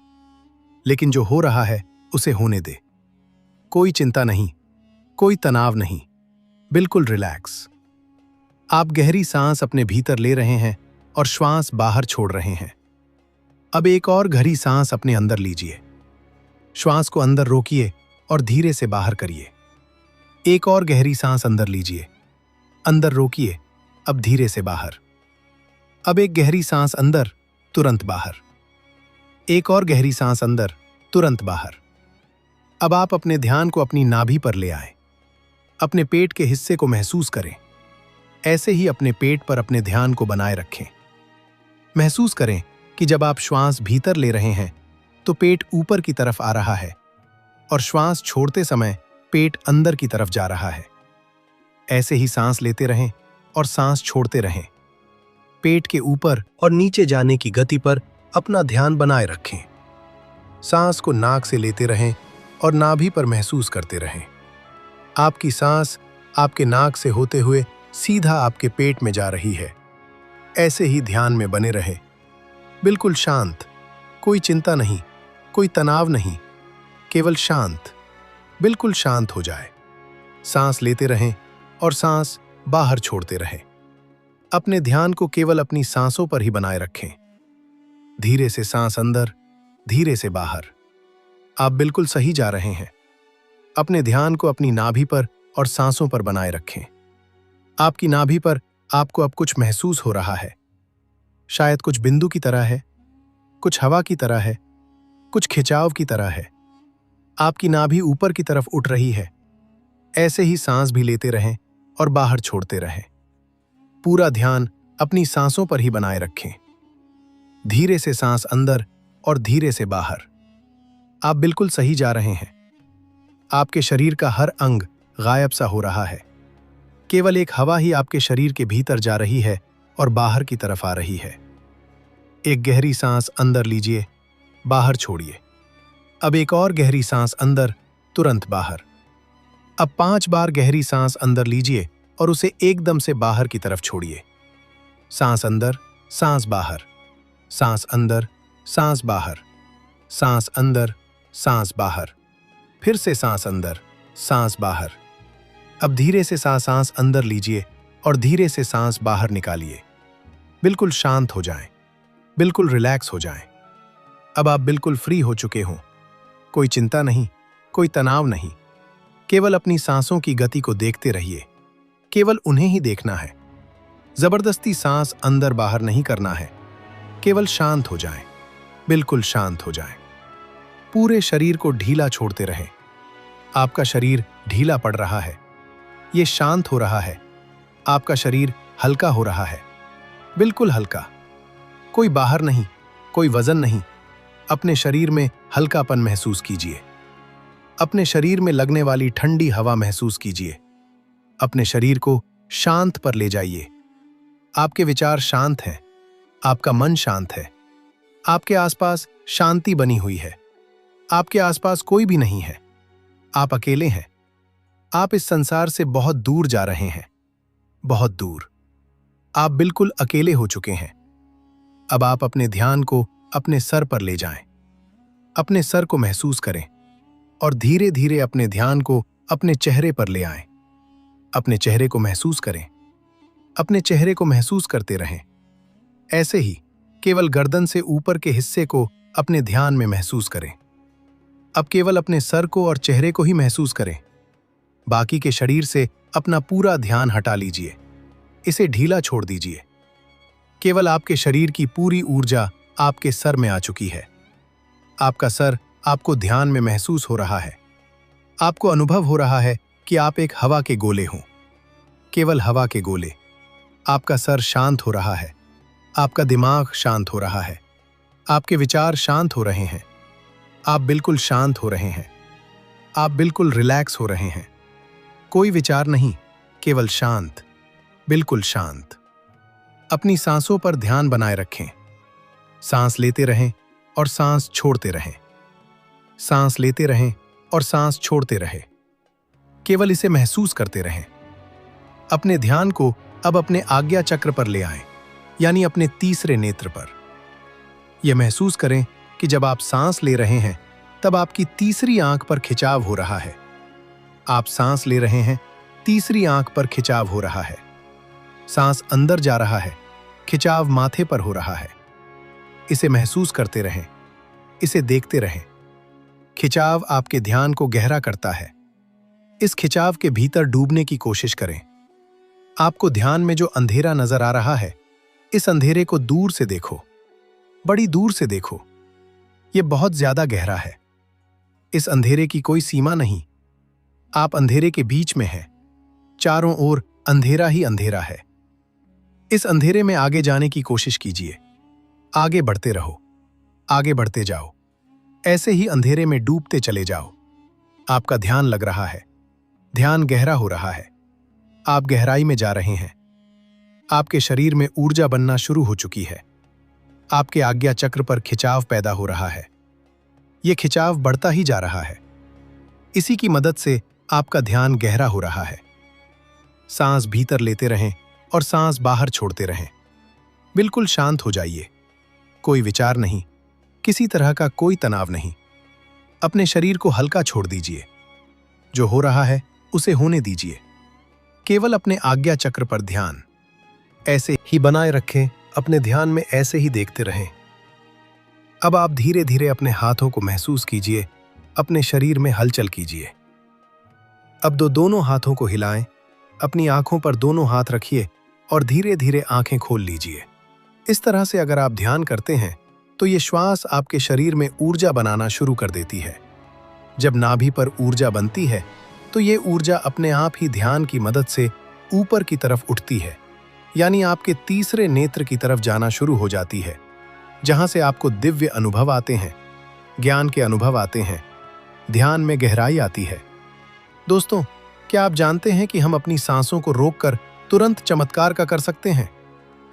लेकिन जो हो रहा है उसे होने दे। कोई चिंता नहीं, कोई तनाव नहीं, बिल्कुल रिलैक्स। आप गहरी सांस अपने भीतर ले रहे हैं और श्वास बाहर छोड़ रहे हैं। अब एक और गहरी सांस अपने अंदर लीजिए। श्वास को अंदर रोकिए और धीरे से बाहर करिए। एक और गहरी सांस अंदर लीजिए, अंदर रोकिए, अब धीरे से बाहर। अब एक गहरी सांस अंदर, तुरंत बाहर। एक और गहरी सांस अंदर, तुरंत बाहर। अब आप अपने ध्यान को अपनी नाभि पर ले आए। अपने पेट के हिस्से को महसूस करें। ऐसे ही अपने पेट पर अपने ध्यान को बनाए रखें। महसूस करें कि जब आप श्वास भीतर ले रहे हैं तो पेट ऊपर की तरफ आ रहा है और श्वास छोड़ते समय पेट अंदर की तरफ जा रहा है। ऐसे ही सांस लेते रहें और सांस छोड़ते रहें। पेट के ऊपर और नीचे जाने की गति पर अपना ध्यान बनाए रखें। सांस को नाक से लेते रहें और नाभि पर महसूस करते रहें। आपकी सांस आपके नाक से होते हुए सीधा आपके पेट में जा रही है। ऐसे ही ध्यान में बने रहे, बिल्कुल शांत, कोई चिंता नहीं, कोई तनाव नहीं, केवल शांत, बिल्कुल शांत हो जाए। सांस लेते रहें और सांस बाहर छोड़ते रहें। अपने ध्यान को केवल अपनी सांसों पर ही बनाए रखें। धीरे से सांस अंदर, धीरे से बाहर। आप बिल्कुल सही जा रहे हैं। अपने ध्यान को अपनी नाभि पर और सांसों पर बनाए रखें। आपकी नाभि पर आपको अब कुछ महसूस हो रहा है। शायद कुछ बिंदु की तरह है, कुछ हवा की तरह है, कुछ खिंचाव की तरह है। आपकी नाभि ऊपर की तरफ उठ रही है। ऐसे ही सांस भी लेते रहें और बाहर छोड़ते रहें। पूरा ध्यान अपनी सांसों पर ही बनाए रखें। धीरे से सांस अंदर और धीरे से बाहर। आप बिल्कुल सही जा रहे हैं। आपके शरीर का हर अंग गायब सा हो रहा है। केवल एक हवा ही आपके शरीर के भीतर जा रही है और बाहर की तरफ आ रही है। एक गहरी सांस अंदर लीजिए, बाहर छोड़िए। अब एक और गहरी सांस अंदर, तुरंत बाहर। अब 5 बार गहरी सांस अंदर लीजिए और उसे एकदम से बाहर की तरफ छोड़िए। सांस अंदर, सांस बाहर, सांस अंदर, सांस बाहर, सांस अंदर, सांस बाहर, फिर से सांस अंदर, सांस बाहर। अब धीरे से सांस अंदर लीजिए और धीरे से सांस बाहर निकालिए। बिल्कुल शांत हो जाएं, बिल्कुल रिलैक्स हो जाएं। अब आप बिल्कुल फ्री हो चुके हों। कोई चिंता नहीं, कोई तनाव नहीं। केवल अपनी सांसों की गति को देखते रहिए। केवल उन्हें ही देखना है। जबरदस्ती सांस अंदर बाहर नहीं करना है। केवल शांत हो जाएं, बिल्कुल शांत हो जाएं। पूरे शरीर को ढीला छोड़ते रहें। आपका शरीर ढीला पड़ रहा है। ये शांत हो रहा है। आपका शरीर हल्का हो रहा है, बिल्कुल हल्का। कोई बाहर नहीं, कोई वजन नहीं। अपने शरीर में हल्कापन महसूस कीजिए। अपने शरीर में लगने वाली ठंडी हवा महसूस कीजिए। अपने शरीर को शांत पर ले जाइए। आपके विचार शांत हैं, आपका मन शांत है। आपके आसपास शांति बनी हुई है। आपके आसपास कोई भी नहीं है। आप अकेले हैं। आप इस संसार से बहुत दूर जा रहे हैं, बहुत दूर। आप बिल्कुल अकेले हो चुके हैं। अब आप अपने ध्यान को अपने सर पर ले जाएं। अपने सर को महसूस करें और धीरे धीरे अपने ध्यान को अपने चेहरे पर ले आएं। अपने चेहरे को महसूस करें। अपने चेहरे को महसूस करते रहें। ऐसे ही केवल गर्दन से ऊपर के हिस्से को अपने ध्यान में महसूस करें। अब केवल अपने सर को और चेहरे को ही महसूस करें। बाकी के शरीर से अपना पूरा ध्यान हटा लीजिए। इसे ढीला छोड़ दीजिए। केवल आपके शरीर की पूरी ऊर्जा आपके सर में आ चुकी है। आपका सर आपको ध्यान में महसूस हो रहा है। आपको अनुभव हो रहा है कि आप एक हवा के गोले हों, केवल हवा के गोले। आपका सर शांत हो रहा है। आपका दिमाग शांत हो रहा है। आपके विचार शांत हो रहे हैं। आप बिल्कुल शांत हो रहे हैं। आप बिल्कुल रिलैक्स हो रहे हैं। कोई विचार नहीं, केवल शांत, बिल्कुल शांत। अपनी सांसों पर ध्यान बनाए रखें। सांस लेते रहें और सांस छोड़ते रहें। सांस लेते रहें और सांस छोड़ते रहें। केवल इसे महसूस करते रहें। अपने ध्यान को अब अपने आज्ञा चक्र पर ले आएं, यानी अपने तीसरे नेत्र पर। यह महसूस करें कि जब आप सांस ले रहे हैं तब आपकी तीसरी आंख पर खिंचाव हो रहा है। आप सांस ले रहे हैं, तीसरी आंख पर खिंचाव हो रहा है। सांस अंदर जा रहा है, खिंचाव माथे पर हो रहा है। इसे महसूस करते रहें, इसे देखते रहें। खिंचाव आपके ध्यान को गहरा करता है। इस खिंचाव के भीतर डूबने की कोशिश करें। आपको ध्यान में जो अंधेरा नजर आ रहा है, इस अंधेरे को दूर से देखो, बड़ी दूर से देखो। यह बहुत ज्यादा गहरा है। इस अंधेरे की कोई सीमा नहीं। आप अंधेरे के बीच में हैं, चारों ओर अंधेरा ही अंधेरा है। इस अंधेरे में आगे जाने की कोशिश कीजिए। आगे बढ़ते रहो, आगे बढ़ते जाओ। ऐसे ही अंधेरे में डूबते चले जाओ। आपका ध्यान लग रहा है, ध्यान गहरा हो रहा है। आप गहराई में जा रहे हैं। आपके शरीर में ऊर्जा बनना शुरू हो चुकी है। आपके आज्ञा चक्र पर खिंचाव पैदा हो रहा है। यह खिंचाव बढ़ता ही जा रहा है। इसी की मदद से आपका ध्यान गहरा हो रहा है। सांस भीतर लेते रहें और सांस बाहर छोड़ते रहें। बिल्कुल शांत हो जाइए। कोई विचार नहीं, किसी तरह का कोई तनाव नहीं। अपने शरीर को हल्का छोड़ दीजिए। जो हो रहा है उसे होने दीजिए। केवल अपने आज्ञा चक्र पर ध्यान ऐसे ही बनाए रखें। अपने ध्यान में ऐसे ही देखते रहें। अब आप धीरे धीरे अपने हाथों को महसूस कीजिए। अपने शरीर में हलचल कीजिए। अब दोनों हाथों को हिलाएं। अपनी आंखों पर दोनों हाथ रखिए और धीरे धीरे आंखें खोल लीजिए। इस तरह से अगर आप ध्यान करते हैं तो ये श्वास आपके शरीर में ऊर्जा बनाना शुरू कर देती है। जब नाभि पर ऊर्जा बनती है तो ये ऊर्जा अपने आप ही ध्यान की मदद से ऊपर की तरफ उठती है, यानी आपके तीसरे नेत्र की तरफ जाना शुरू हो जाती है, जहां से आपको दिव्य अनुभव आते हैं, ज्ञान के अनुभव आते हैं, ध्यान में गहराई आती है। दोस्तों, क्या आप जानते हैं कि हम अपनी सांसों को रोककर तुरंत चमत्कार का कर सकते हैं?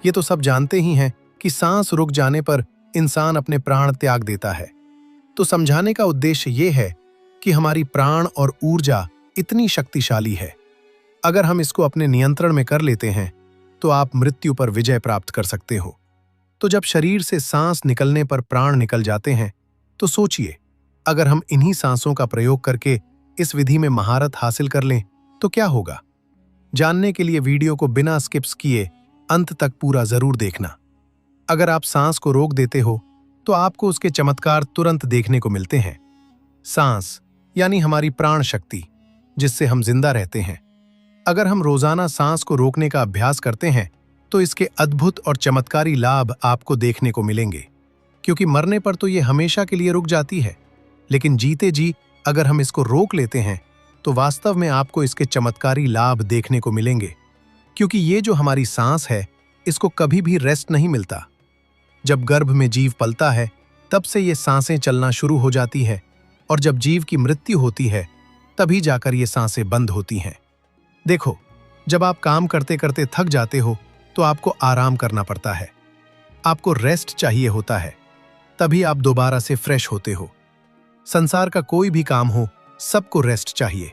ये तो सब जानते ही हैं कि सांस रुक जाने पर इंसान अपने प्राण त्याग देता है। तो समझाने का उद्देश्य ये है कि हमारी प्राण और ऊर्जा इतनी शक्तिशाली है। अगर हम इसको अपने नियंत्रण में कर लेते हैं तो आप मृत्यु पर विजय प्राप्त कर सकते हो। तो जब शरीर से सांस निकलने पर प्राण निकल जाते हैं तो सोचिए, अगर हम इन्हीं सांसों का प्रयोग करके इस विधि में महारत हासिल कर लें तो क्या होगा? जानने के लिए वीडियो को बिना स्किप्स किए अंत तक पूरा जरूर देखना। अगर आप सांस को रोक देते हो तो आपको उसके चमत्कार तुरंत देखने को मिलते हैं। सांस यानी हमारी प्राण शक्ति, जिससे हम जिंदा रहते हैं। अगर हम रोजाना सांस को रोकने का अभ्यास करते हैं तो इसके अद्भुत और चमत्कारी लाभ आपको देखने को मिलेंगे। क्योंकि मरने पर तो ये हमेशा के लिए रुक जाती है, लेकिन जीते जी अगर हम इसको रोक लेते हैं तो वास्तव में आपको इसके चमत्कारी लाभ देखने को मिलेंगे। क्योंकि ये जो हमारी सांस है, इसको कभी भी रेस्ट नहीं मिलता। जब गर्भ में जीव पलता है तब से ये सांसें चलना शुरू हो जाती है, और जब जीव की मृत्यु होती है तभी जाकर ये सांसें बंद होती हैं। देखो, जब आप काम करते करते थक जाते हो तो आपको आराम करना पड़ता है, आपको रेस्ट चाहिए होता है, तभी आप दोबारा से फ्रेश होते हो। संसार का कोई भी काम हो, सबको रेस्ट चाहिए।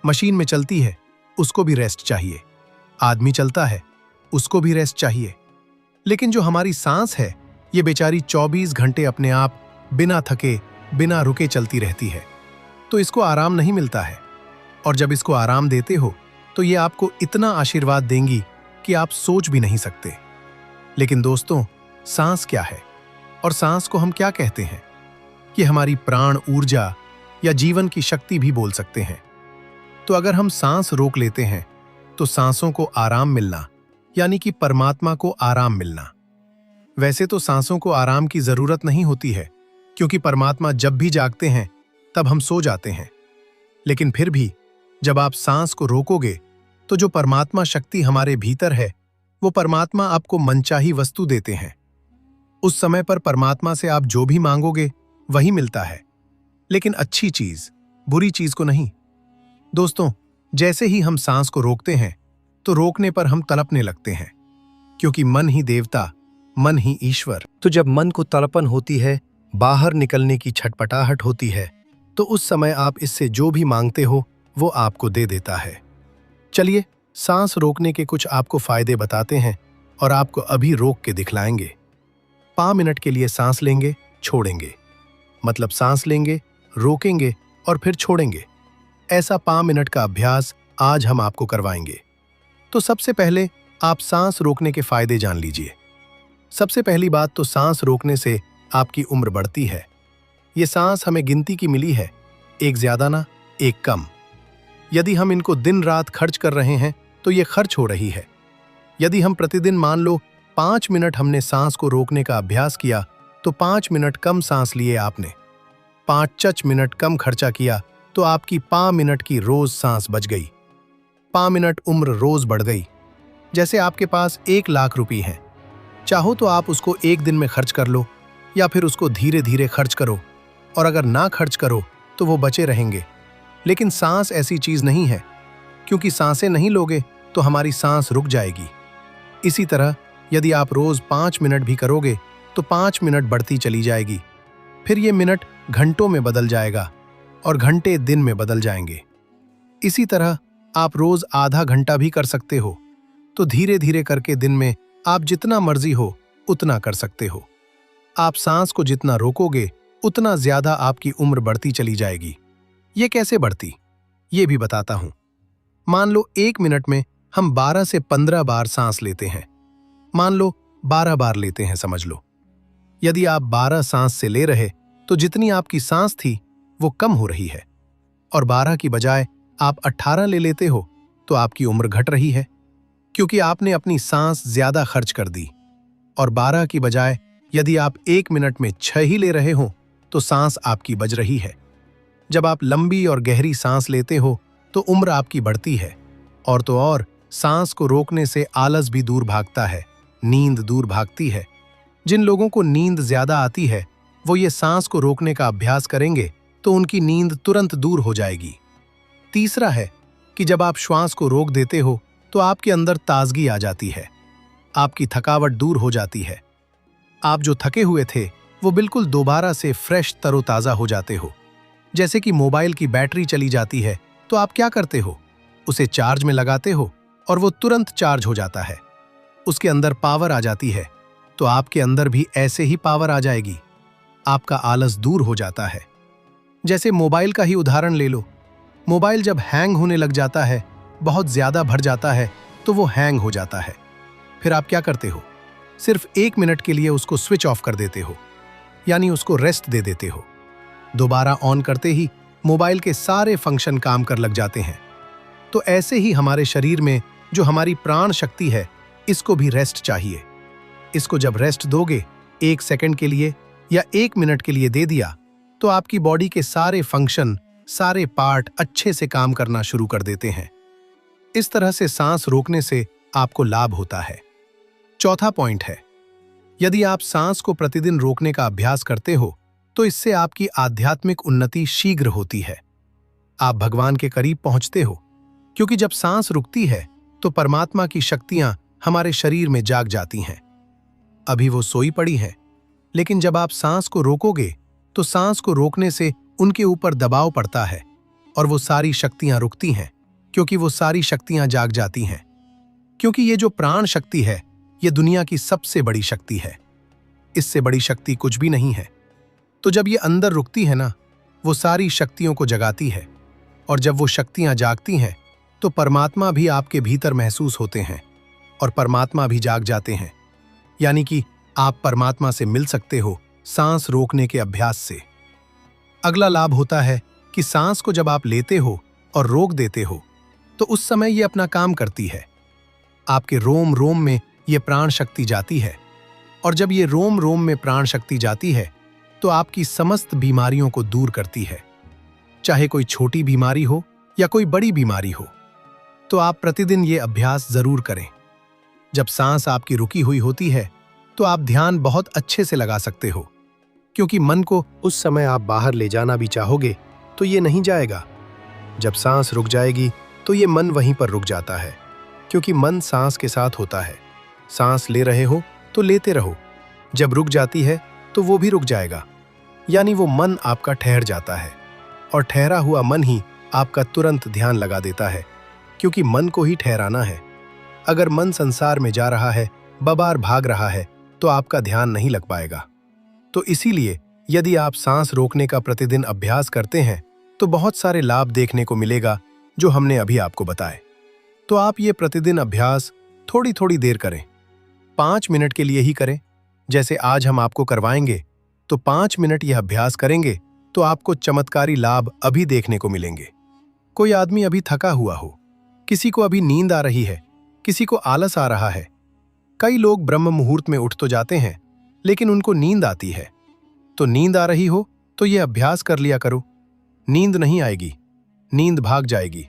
मशीन में चलती है, उसको भी रेस्ट चाहिए। आदमी चलता है, उसको भी रेस्ट चाहिए। लेकिन जो हमारी सांस है, ये बेचारी 24 घंटे अपने आप बिना थके, बिना रुके चलती रहती है, तो इसको आराम नहीं मिलता है। और जब इसको आराम देते हो तो ये आपको इतना आशीर्वाद देंगी कि आप सोच भी नहीं सकते। लेकिन दोस्तों, सांस क्या है और सांस को हम क्या कहते हैं? ये हमारी प्राण ऊर्जा या जीवन की शक्ति भी बोल सकते हैं। तो अगर हम सांस रोक लेते हैं तो सांसों को आराम मिलना, यानी कि परमात्मा को आराम मिलना। वैसे तो सांसों को आराम की जरूरत नहीं होती है, क्योंकि परमात्मा जब भी जागते हैं तब हम सो जाते हैं। लेकिन फिर भी जब आप सांस को रोकोगे तो जो परमात्मा शक्ति हमारे भीतर है, वो परमात्मा आपको मनचाही वस्तु देते हैं। उस समय पर परमात्मा से आप जो भी मांगोगे वही मिलता है, लेकिन अच्छी चीज, बुरी चीज को नहीं। दोस्तों, जैसे ही हम सांस को रोकते हैं तो रोकने पर हम तड़पने लगते हैं, क्योंकि मन ही देवता, मन ही ईश्वर। तो जब मन को तड़पन होती है, बाहर निकलने की छटपटाहट होती है, तो उस समय आप इससे जो भी मांगते हो वो आपको दे देता है। चलिए, सांस रोकने के कुछ आपको फायदे बताते हैं और आपको अभी रोक के दिखलाएंगे। 5 मिनट के लिए सांस लेंगे, छोड़ेंगे, मतलब सांस लेंगे, रोकेंगे और फिर छोड़ेंगे। ऐसा 5 मिनट का अभ्यास आज हम आपको करवाएंगे। तो सबसे पहले आप सांस रोकने के फायदे जान लीजिए। सबसे पहली बात तो सांस रोकने से आपकी उम्र बढ़ती है। ये सांस हमें गिनती की मिली है, एक ज्यादा ना, एक कम। यदि हम इनको दिन रात खर्च कर रहे हैं तो ये खर्च हो रही है। यदि हम प्रतिदिन मान लो 5 मिनट हमने सांस को रोकने का अभ्यास किया तो 5 मिनट कम सांस लिए आपने, 5 मिनट कम खर्चा किया तो आपकी 5 मिनट की रोज सांस बच गई। 5 मिनट उम्र रोज बढ़ गई। जैसे आपके पास 1 लाख रुपए हैं, चाहो तो आप उसको एक दिन में खर्च कर लो या फिर उसको धीरे धीरे खर्च करो, और अगर ना खर्च करो तो वो बचे रहेंगे। लेकिन सांस ऐसी चीज नहीं है, क्योंकि सांसें नहीं लोगे तो हमारी सांस रुक जाएगी। इसी तरह यदि आप रोज 5 मिनट भी करोगे तो 5 मिनट बढ़ती चली जाएगी, फिर ये मिनट घंटों में बदल जाएगा और घंटे दिन में बदल जाएंगे। इसी तरह आप रोज आधा घंटा भी कर सकते हो, तो धीरे धीरे करके दिन में आप जितना मर्जी हो उतना कर सकते हो। आप सांस को जितना रोकोगे उतना ज्यादा आपकी उम्र बढ़ती चली जाएगी। ये कैसे बढ़ती, ये भी बताता हूं। मान लो 1 मिनट में हम 12 से 15 बार सांस लेते हैं। मान लो 12 बार लेते हैं, समझ लो। यदि आप 12 सांस से ले रहे तो जितनी आपकी सांस थी वो कम हो रही है, और 12 की बजाय आप 18 ले लेते हो तो आपकी उम्र घट रही है, क्योंकि आपने अपनी सांस ज्यादा खर्च कर दी। और 12 की बजाय यदि आप 1 मिनट में 6 ही ले रहे हो तो सांस आपकी बच रही है। जब आप लंबी और गहरी सांस लेते हो तो उम्र आपकी बढ़ती है, और तो और सांस को रोकने से आलस भी दूर भागता है, नींद दूर भागती है। जिन लोगों को नींद ज्यादा आती है वो ये सांस को रोकने का अभ्यास करेंगे तो उनकी नींद तुरंत दूर हो जाएगी। तीसरा है कि जब आप श्वास को रोक देते हो तो आपके अंदर ताजगी आ जाती है, आपकी थकावट दूर हो जाती है। आप जो थके हुए थे वो बिल्कुल दोबारा से फ्रेश तरोताजा हो जाते हो। जैसे कि मोबाइल की बैटरी चली जाती है तो आप क्या करते हो, उसे चार्ज में लगाते हो और वो तुरंत चार्ज हो जाता है, उसके अंदर पावर आ जाती है। तो आपके अंदर भी ऐसे ही पावर आ जाएगी, आपका आलस दूर हो जाता है। जैसे मोबाइल का ही उदाहरण ले लो। मोबाइल जब हैंग होने लग जाता है, बहुत ज्यादा भर जाता है, तो वो हैंग हो जाता है। फिर आप क्या करते हो, सिर्फ 1 मिनट के लिए उसको स्विच ऑफ कर देते हो, यानी उसको रेस्ट दे देते हो। दोबारा ऑन करते ही मोबाइल के सारे फंक्शन काम कर लग जाते हैं। तो ऐसे ही हमारे शरीर में जो हमारी प्राण शक्ति है, इसको भी रेस्ट चाहिए। इसको जब रेस्ट दोगे 1 सेकंड के लिए या 1 मिनट के लिए दे दिया, तो आपकी बॉडी के सारे फंक्शन, सारे पार्ट अच्छे से काम करना शुरू कर देते हैं। इस तरह से सांस रोकने से आपको लाभ होता है। चौथा पॉइंट है, यदि आप सांस को प्रतिदिन रोकने का अभ्यास करते हो तो इससे आपकी आध्यात्मिक उन्नति शीघ्र होती है। आप भगवान के करीब पहुंचते हो, क्योंकि जब सांस रुकती है तो परमात्मा की शक्तियां हमारे शरीर में जाग जाती हैं। अभी वो सोई पड़ी हैं, लेकिन जब आप सांस को रोकोगे तो सांस को रोकने से उनके ऊपर दबाव पड़ता है और वो सारी शक्तियां रुकती हैं, क्योंकि वो सारी शक्तियां जाग जाती हैं। क्योंकि ये जो प्राण शक्ति है, ये दुनिया की सबसे बड़ी शक्ति है। इससे बड़ी शक्ति कुछ भी नहीं है। तो जब ये अंदर रुकती है ना, वो सारी शक्तियों को जगाती है, और जब वो शक्तियां जागती हैं तो परमात्मा भी आपके भीतर महसूस होते हैं और परमात्मा भी जाग जाते हैं। यानी कि आप परमात्मा से मिल सकते हो सांस रोकने के अभ्यास से। अगला लाभ होता है कि सांस को जब आप लेते हो और रोक देते हो तो उस समय ये अपना काम करती है। आपके रोम रोम में ये प्राण शक्ति जाती है, और जब ये रोम रोम में प्राण शक्ति जाती है तो आपकी समस्त बीमारियों को दूर करती है। चाहे कोई छोटी बीमारी हो या कोई बड़ी बीमारी हो, तो आप प्रतिदिन ये अभ्यास जरूर करें। जब सांस आपकी रुकी हुई होती है तो आप ध्यान बहुत अच्छे से लगा सकते हो, क्योंकि मन को उस समय आप बाहर ले जाना भी चाहोगे तो ये नहीं जाएगा। जब सांस रुक जाएगी तो ये मन वहीं पर रुक जाता है, क्योंकि मन सांस के साथ होता है। सांस ले रहे हो तो लेते रहो, जब रुक जाती है तो वो भी रुक जाएगा, यानी वो मन आपका ठहर जाता है, और ठहरा हुआ मन ही आपका तुरंत ध्यान लगा देता है, क्योंकि मन को ही ठहराना है। अगर मन संसार में जा रहा है, बबार भाग रहा है, तो आपका ध्यान नहीं लग पाएगा। तो इसीलिए यदि आप सांस रोकने का प्रतिदिन अभ्यास करते हैं तो बहुत सारे लाभ देखने को मिलेगा, जो हमने अभी आपको बताए। तो आप ये प्रतिदिन अभ्यास थोड़ी थोड़ी देर करें, 5 मिनट के लिए ही करें। जैसे आज हम आपको करवाएंगे, तो 5 मिनट यह अभ्यास करेंगे तो आपको चमत्कारी लाभ अभी देखने को मिलेंगे। कोई आदमी अभी थका हुआ हो, किसी को अभी नींद आ रही है, किसी को आलस आ रहा है। कई लोग ब्रह्म मुहूर्त में उठ तो जाते हैं, लेकिन उनको नींद आती है। तो नींद आ रही हो तो यह अभ्यास कर लिया करो। नींद नहीं आएगी, नींद भाग जाएगी।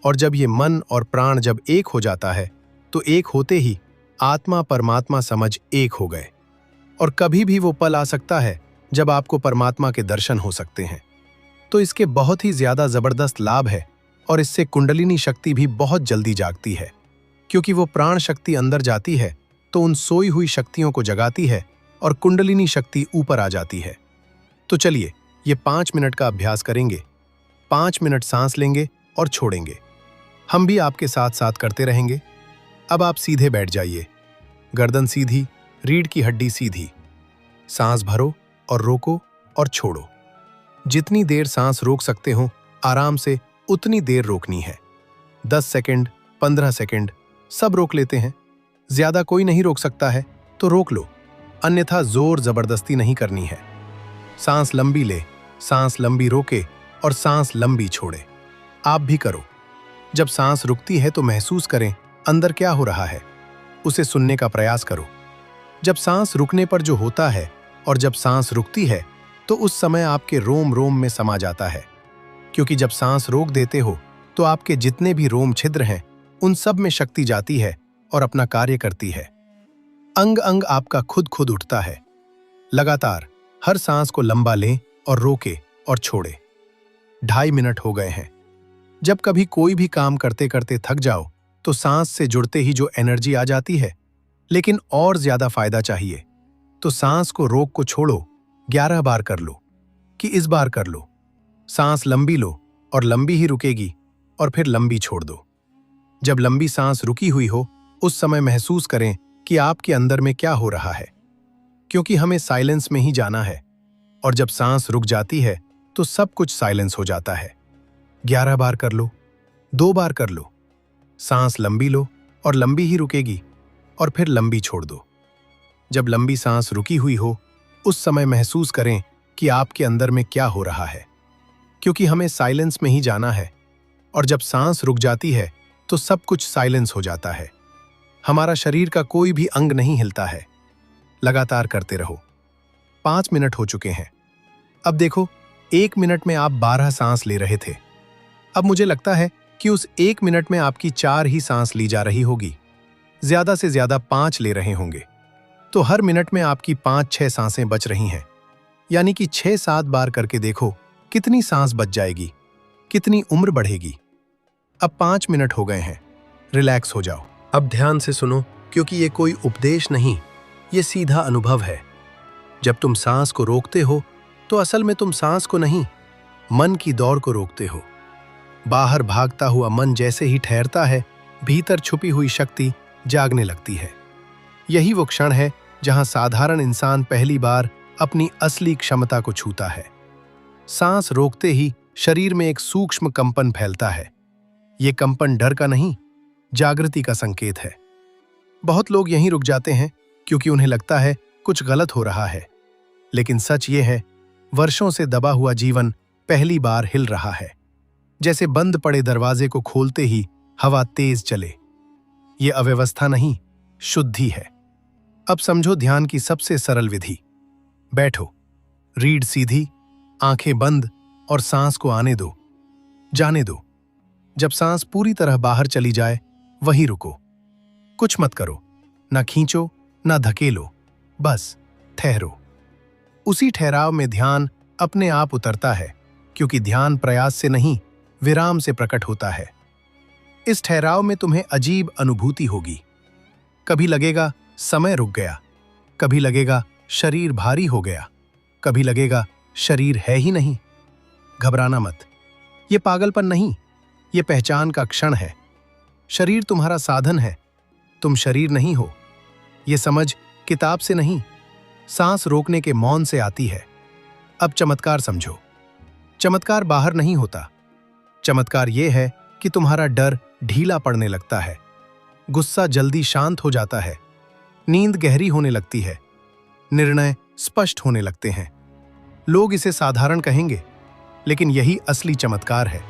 और जब ये मन और प्राण जब एक हो जाता है तो एक होते ही आत्मा परमात्मा समझ एक हो गए। और कभी भी वो पल आ सकता है जब आपको परमात्मा के दर्शन हो सकते हैं। तो इसके बहुत ही ज्यादा जबरदस्त लाभ है और इससे कुंडलिनी शक्ति भी बहुत जल्दी जागती है, क्योंकि वो प्राण शक्ति अंदर जाती है तो उन सोई हुई शक्तियों को जगाती है और कुंडलिनी शक्ति ऊपर आ जाती है। तो चलिए ये 5 मिनट का अभ्यास करेंगे। 5 मिनट सांस लेंगे और छोड़ेंगे। हम भी आपके साथ साथ करते रहेंगे। अब आप सीधे बैठ जाइए, गर्दन सीधी, रीढ़ की हड्डी सीधी। सांस भरो और रोको और छोड़ो। जितनी देर सांस रोक सकते हो आराम से उतनी देर रोकनी है। 10 सेकंड, 15 सेकंड सब रोक लेते हैं। ज्यादा कोई नहीं रोक सकता है तो रोक लो, अन्यथा जोर जबरदस्ती नहीं करनी है। सांस लंबी ले, सांस लंबी रोके और सांस लंबी छोड़े। आप भी करो। जब सांस रुकती है तो महसूस करें अंदर क्या हो रहा है, उसे सुनने का प्रयास करो। जब सांस रुकने पर जो होता है और जब सांस रुकती है तो उस समय आपके रोम रोम में समा जाता है, क्योंकि जब सांस रोक देते हो तो आपके जितने भी रोम छिद्र हैं उन सब में शक्ति जाती है और अपना कार्य करती है। अंग अंग आपका खुद खुद उठता है। लगातार हर सांस को लंबा लें और रोके और छोड़े। 2.5 मिनट हो गए हैं। जब कभी कोई भी काम करते करते थक जाओ तो सांस से जुड़ते ही जो एनर्जी आ जाती है, लेकिन और ज्यादा फायदा चाहिए तो सांस को रोक को छोड़ो। 11 बार कर लो कि इस बार कर लो। सांस लंबी लो और लंबी ही रुकेगी और फिर लंबी छोड़ दो। जब लंबी सांस रुकी हुई हो उस समय महसूस करें कि आपके अंदर में क्या हो रहा है, क्योंकि हमें साइलेंस में ही जाना है। और जब सांस रुक जाती है तो सब कुछ साइलेंस हो जाता है। 11 बार कर लो, 2 बार कर लो। सांस लंबी लो और लंबी ही रुकेगी और फिर लंबी छोड़ दो। जब लंबी सांस रुकी हुई हो उस समय महसूस करें कि आपके अंदर में क्या हो रहा है, क्योंकि हमें साइलेंस में ही जाना है। और जब सांस रुक जाती है तो सब कुछ साइलेंस हो जाता है। हमारा शरीर का कोई भी अंग नहीं हिलता है। लगातार करते रहो। 5 मिनट हो चुके हैं। अब देखो, 1 मिनट में आप 12 सांस ले रहे थे। अब मुझे लगता है कि उस 1 मिनट में आपकी 4 ही सांस ली जा रही होगी। ज्यादा से ज्यादा 5 ले रहे होंगे। तो हर मिनट में आपकी 5-6 सांसें बच रही हैं। यानी कि 6-7 बार करके देखो कितनी सांस बच जाएगी, कितनी उम्र बढ़ेगी। अब 5 मिनट हो गए हैं। रिलैक्स हो जाओ। अब ध्यान से सुनो, क्योंकि ये कोई उपदेश नहीं, ये सीधा अनुभव है। जब तुम सांस को रोकते हो तो असल में तुम सांस को नहीं, मन की दौड़ को रोकते हो। बाहर भागता हुआ मन जैसे ही ठहरता है, भीतर छुपी हुई शक्ति जागने लगती है। यही वो क्षण है जहां साधारण इंसान पहली बार अपनी असली क्षमता को छूता है। सांस रोकते ही शरीर में एक सूक्ष्म कंपन फैलता है। ये कंपन डर का नहीं, जागृति का संकेत है। बहुत लोग यहीं रुक जाते हैं क्योंकि उन्हें लगता है कुछ गलत हो रहा है, लेकिन सच ये है, वर्षों से दबा हुआ जीवन पहली बार हिल रहा है। जैसे बंद पड़े दरवाजे को खोलते ही हवा तेज चले। ये अव्यवस्था नहीं, शुद्धि है। अब समझो ध्यान की सबसे सरल विधि। बैठो, रीढ़ सीधी, आंखें बंद और सांस को आने दो, जाने दो। जब सांस पूरी तरह बाहर चली जाए वहीं रुको। कुछ मत करो, ना खींचो ना धकेलो, बस ठहरो। उसी ठहराव में ध्यान अपने आप उतरता है, क्योंकि ध्यान प्रयास से नहीं, विराम से प्रकट होता है। इस ठहराव में तुम्हें अजीब अनुभूति होगी। कभी लगेगा समय रुक गया, कभी लगेगा शरीर भारी हो गया, कभी लगेगा शरीर है ही नहीं। घबराना मत, ये पागलपन नहीं, ये पहचान का क्षण है। शरीर तुम्हारा साधन है, तुम शरीर नहीं हो। ये समझ किताब से नहीं, सांस रोकने के मौन से आती है। अब चमत्कार समझो। चमत्कार बाहर नहीं होता। चमत्कार ये है कि तुम्हारा डर ढीला पड़ने लगता है, गुस्सा जल्दी शांत हो जाता है, नींद गहरी होने लगती है, निर्णय स्पष्ट होने लगते हैं। लोग इसे साधारण कहेंगे, लेकिन यही असली चमत्कार है,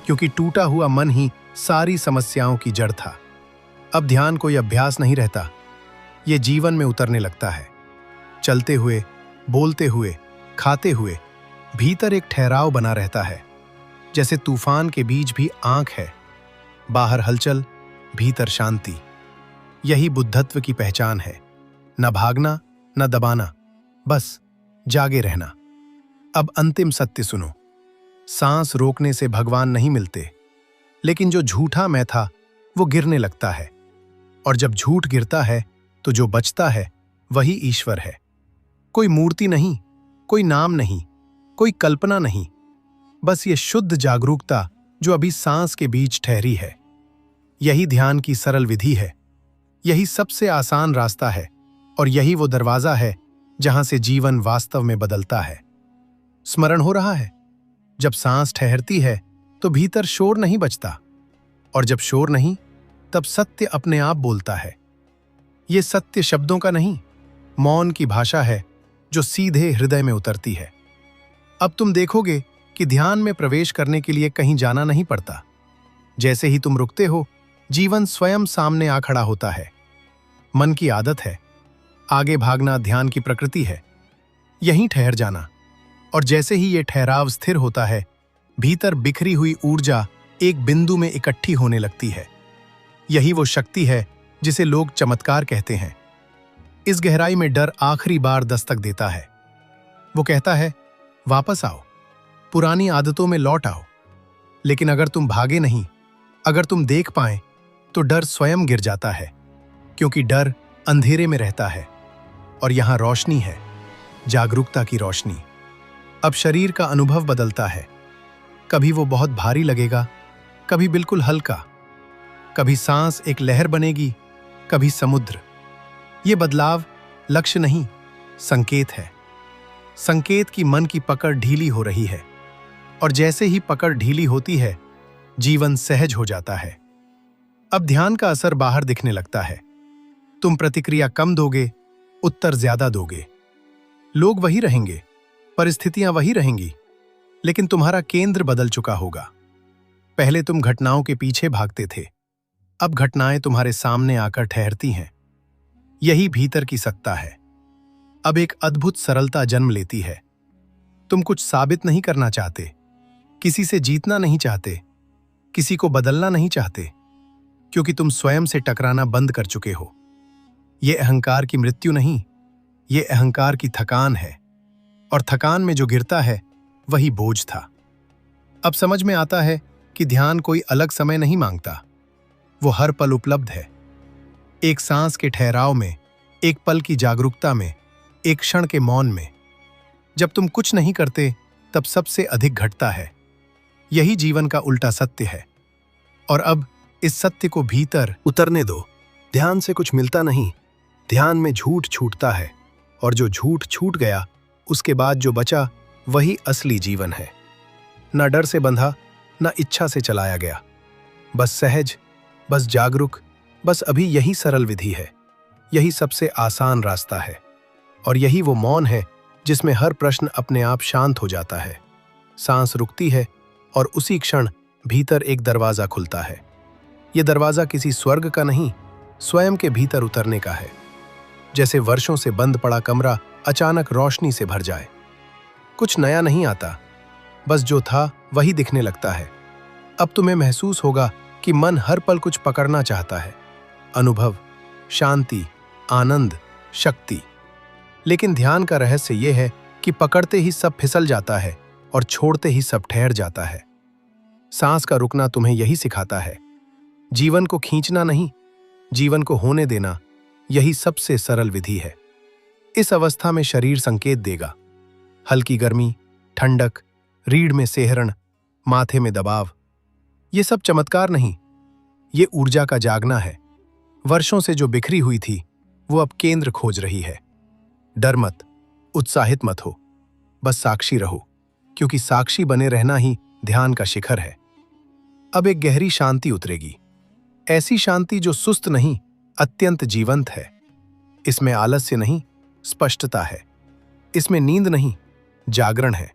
क्योंकि टूटा हुआ मन ही सारी समस्याओं की जड़ था। अब ध्यान कोई अभ्यास नहीं रहता, ये जीवन में उतरने लगता है। चलते हुए, बोलते हुए, खाते हुए भीतर एक ठहराव बना रहता है। जैसे तूफान के बीच भी आंख है, बाहर हलचल, भीतर शांति। यही बुद्धत्व की पहचान है। न भागना, न दबाना, बस जागे रहना। अब अंतिम सत्य सुनो। सांस रोकने से भगवान नहीं मिलते, लेकिन जो झूठा मैं था वो गिरने लगता है। और जब झूठ गिरता है तो जो बचता है वही ईश्वर है। कोई मूर्ति नहीं, कोई नाम नहीं, कोई कल्पना नहीं, बस ये शुद्ध जागरूकता जो अभी सांस के बीच ठहरी है। यही ध्यान की सरल विधि है, यही सबसे आसान रास्ता है, और यही वो दरवाजा है जहां से जीवन वास्तव में बदलता है। स्मरण हो रहा है? जब सांस ठहरती है तो भीतर शोर नहीं बचता, और जब शोर नहीं तब सत्य अपने आप बोलता है। ये सत्य शब्दों का नहीं, मौन की भाषा है जो सीधे हृदय में उतरती है। अब तुम देखोगे कि ध्यान में प्रवेश करने के लिए कहीं जाना नहीं पड़ता। जैसे ही तुम रुकते हो, जीवन स्वयं सामने आ खड़ा होता है। मन की आदत है, आगे भागना ध्यान की प्रकृति है, यहीं ठहर जाना। और जैसे ही ये ठहराव स्थिर होता है, भीतर बिखरी हुई ऊर्जा एक बिंदु में इकट्ठी होने लगती है। यही वो शक्ति है जिसे लोग चमत्कार कहते हैं। इस गहराई में डर आखिरी बार दस्तक देता है। वो कहता है, वापस आओ, पुरानी आदतों में लौट आओ। लेकिन अगर तुम भागे नहीं, अगर तुम देख पाए, तो डर स्वयं गिर जाता है, क्योंकि डर अंधेरे में रहता है और यहां रोशनी है, जागरूकता की रोशनी। अब शरीर का अनुभव बदलता है। कभी वो बहुत भारी लगेगा, कभी बिल्कुल हल्का, कभी सांस एक लहर बनेगी, कभी समुद्र। ये बदलाव लक्ष्य नहीं, संकेत है। संकेत की मन की पकड़ ढीली हो रही है, और जैसे ही पकड़ ढीली होती है, जीवन सहज हो जाता है। अब ध्यान का असर बाहर दिखने लगता है। तुम प्रतिक्रिया कम दोगे, उत्तर ज्यादा दोगे। लोग वही रहेंगे, परिस्थितियां वही रहेंगी, लेकिन तुम्हारा केंद्र बदल चुका होगा। पहले तुम घटनाओं के पीछे भागते थे, अब घटनाएं तुम्हारे सामने आकर ठहरती हैं। यही भीतर की सत्ता है। अब एक अद्भुत सरलता जन्म लेती है। तुम कुछ साबित नहीं करना चाहते, किसी से जीतना नहीं चाहते, किसी को बदलना नहीं चाहते, क्योंकि तुम स्वयं से टकराना बंद कर चुके हो। ये अहंकार की मृत्यु नहीं, ये अहंकार की थकान है, और थकान में जो गिरता है वही बोझ था। अब समझ में आता है कि ध्यान कोई अलग समय नहीं मांगता, वो हर पल उपलब्ध है। एक सांस के ठहराव में, एक पल की जागरूकता में, एक क्षण के मौन में। जब तुम कुछ नहीं करते, तब सबसे अधिक घटता है। यही जीवन का उल्टा सत्य है। और अब इस सत्य को भीतर उतरने दो। ध्यान से कुछ मिलता नहीं, ध्यान में झूठ छूटता है, और जो झूठ छूट गया, उसके बाद जो बचा वही असली जीवन है। न डर से बंधा, न इच्छा से चलाया गया, बस सहज, बस जागरूक, बस अभी यही सरल विधि है। यही सबसे आसान रास्ता है, और यही वो मौन है जिसमें हर प्रश्न अपने आप शांत हो जाता है। सांस रुकती है और उसी क्षण भीतर एक दरवाजा खुलता है। ये दरवाजा किसी स्वर्ग का नहीं, स्वयं के भीतर उतरने का है। जैसे वर्षों से बंद पड़ा कमरा अचानक रोशनी से भर जाए। कुछ नया नहीं आता, बस जो था वही दिखने लगता है। अब तुम्हें महसूस होगा कि मन हर पल कुछ पकड़ना चाहता है, अनुभव, शांति, आनंद, शक्ति। लेकिन ध्यान का रहस्य यह है कि पकड़ते ही सब फिसल जाता है और छोड़ते ही सब ठहर जाता है। सांस का रुकना तुम्हें यही सिखाता है। जीवन को खींचना नहीं, जीवन को होने देना, यही सबसे सरल विधि है। इस अवस्था में शरीर संकेत देगा। हल्की गर्मी, ठंडक, रीढ़ में सेहरण, माथे में दबाव। ये सब चमत्कार नहीं, ये ऊर्जा का जागना है। वर्षों से जो बिखरी हुई थी, वो अब केंद्र खोज रही है। डर मत, उत्साहित मत हो, बस साक्षी रहो, क्योंकि साक्षी बने रहना ही ध्यान का शिखर है। अब एक गहरी शांति उतरेगी, ऐसी शांति जो सुस्त नहीं, अत्यंत जीवंत है। इसमें आलस्य नहीं, स्पष्टता है। इसमें नींद नहीं, जागरण है।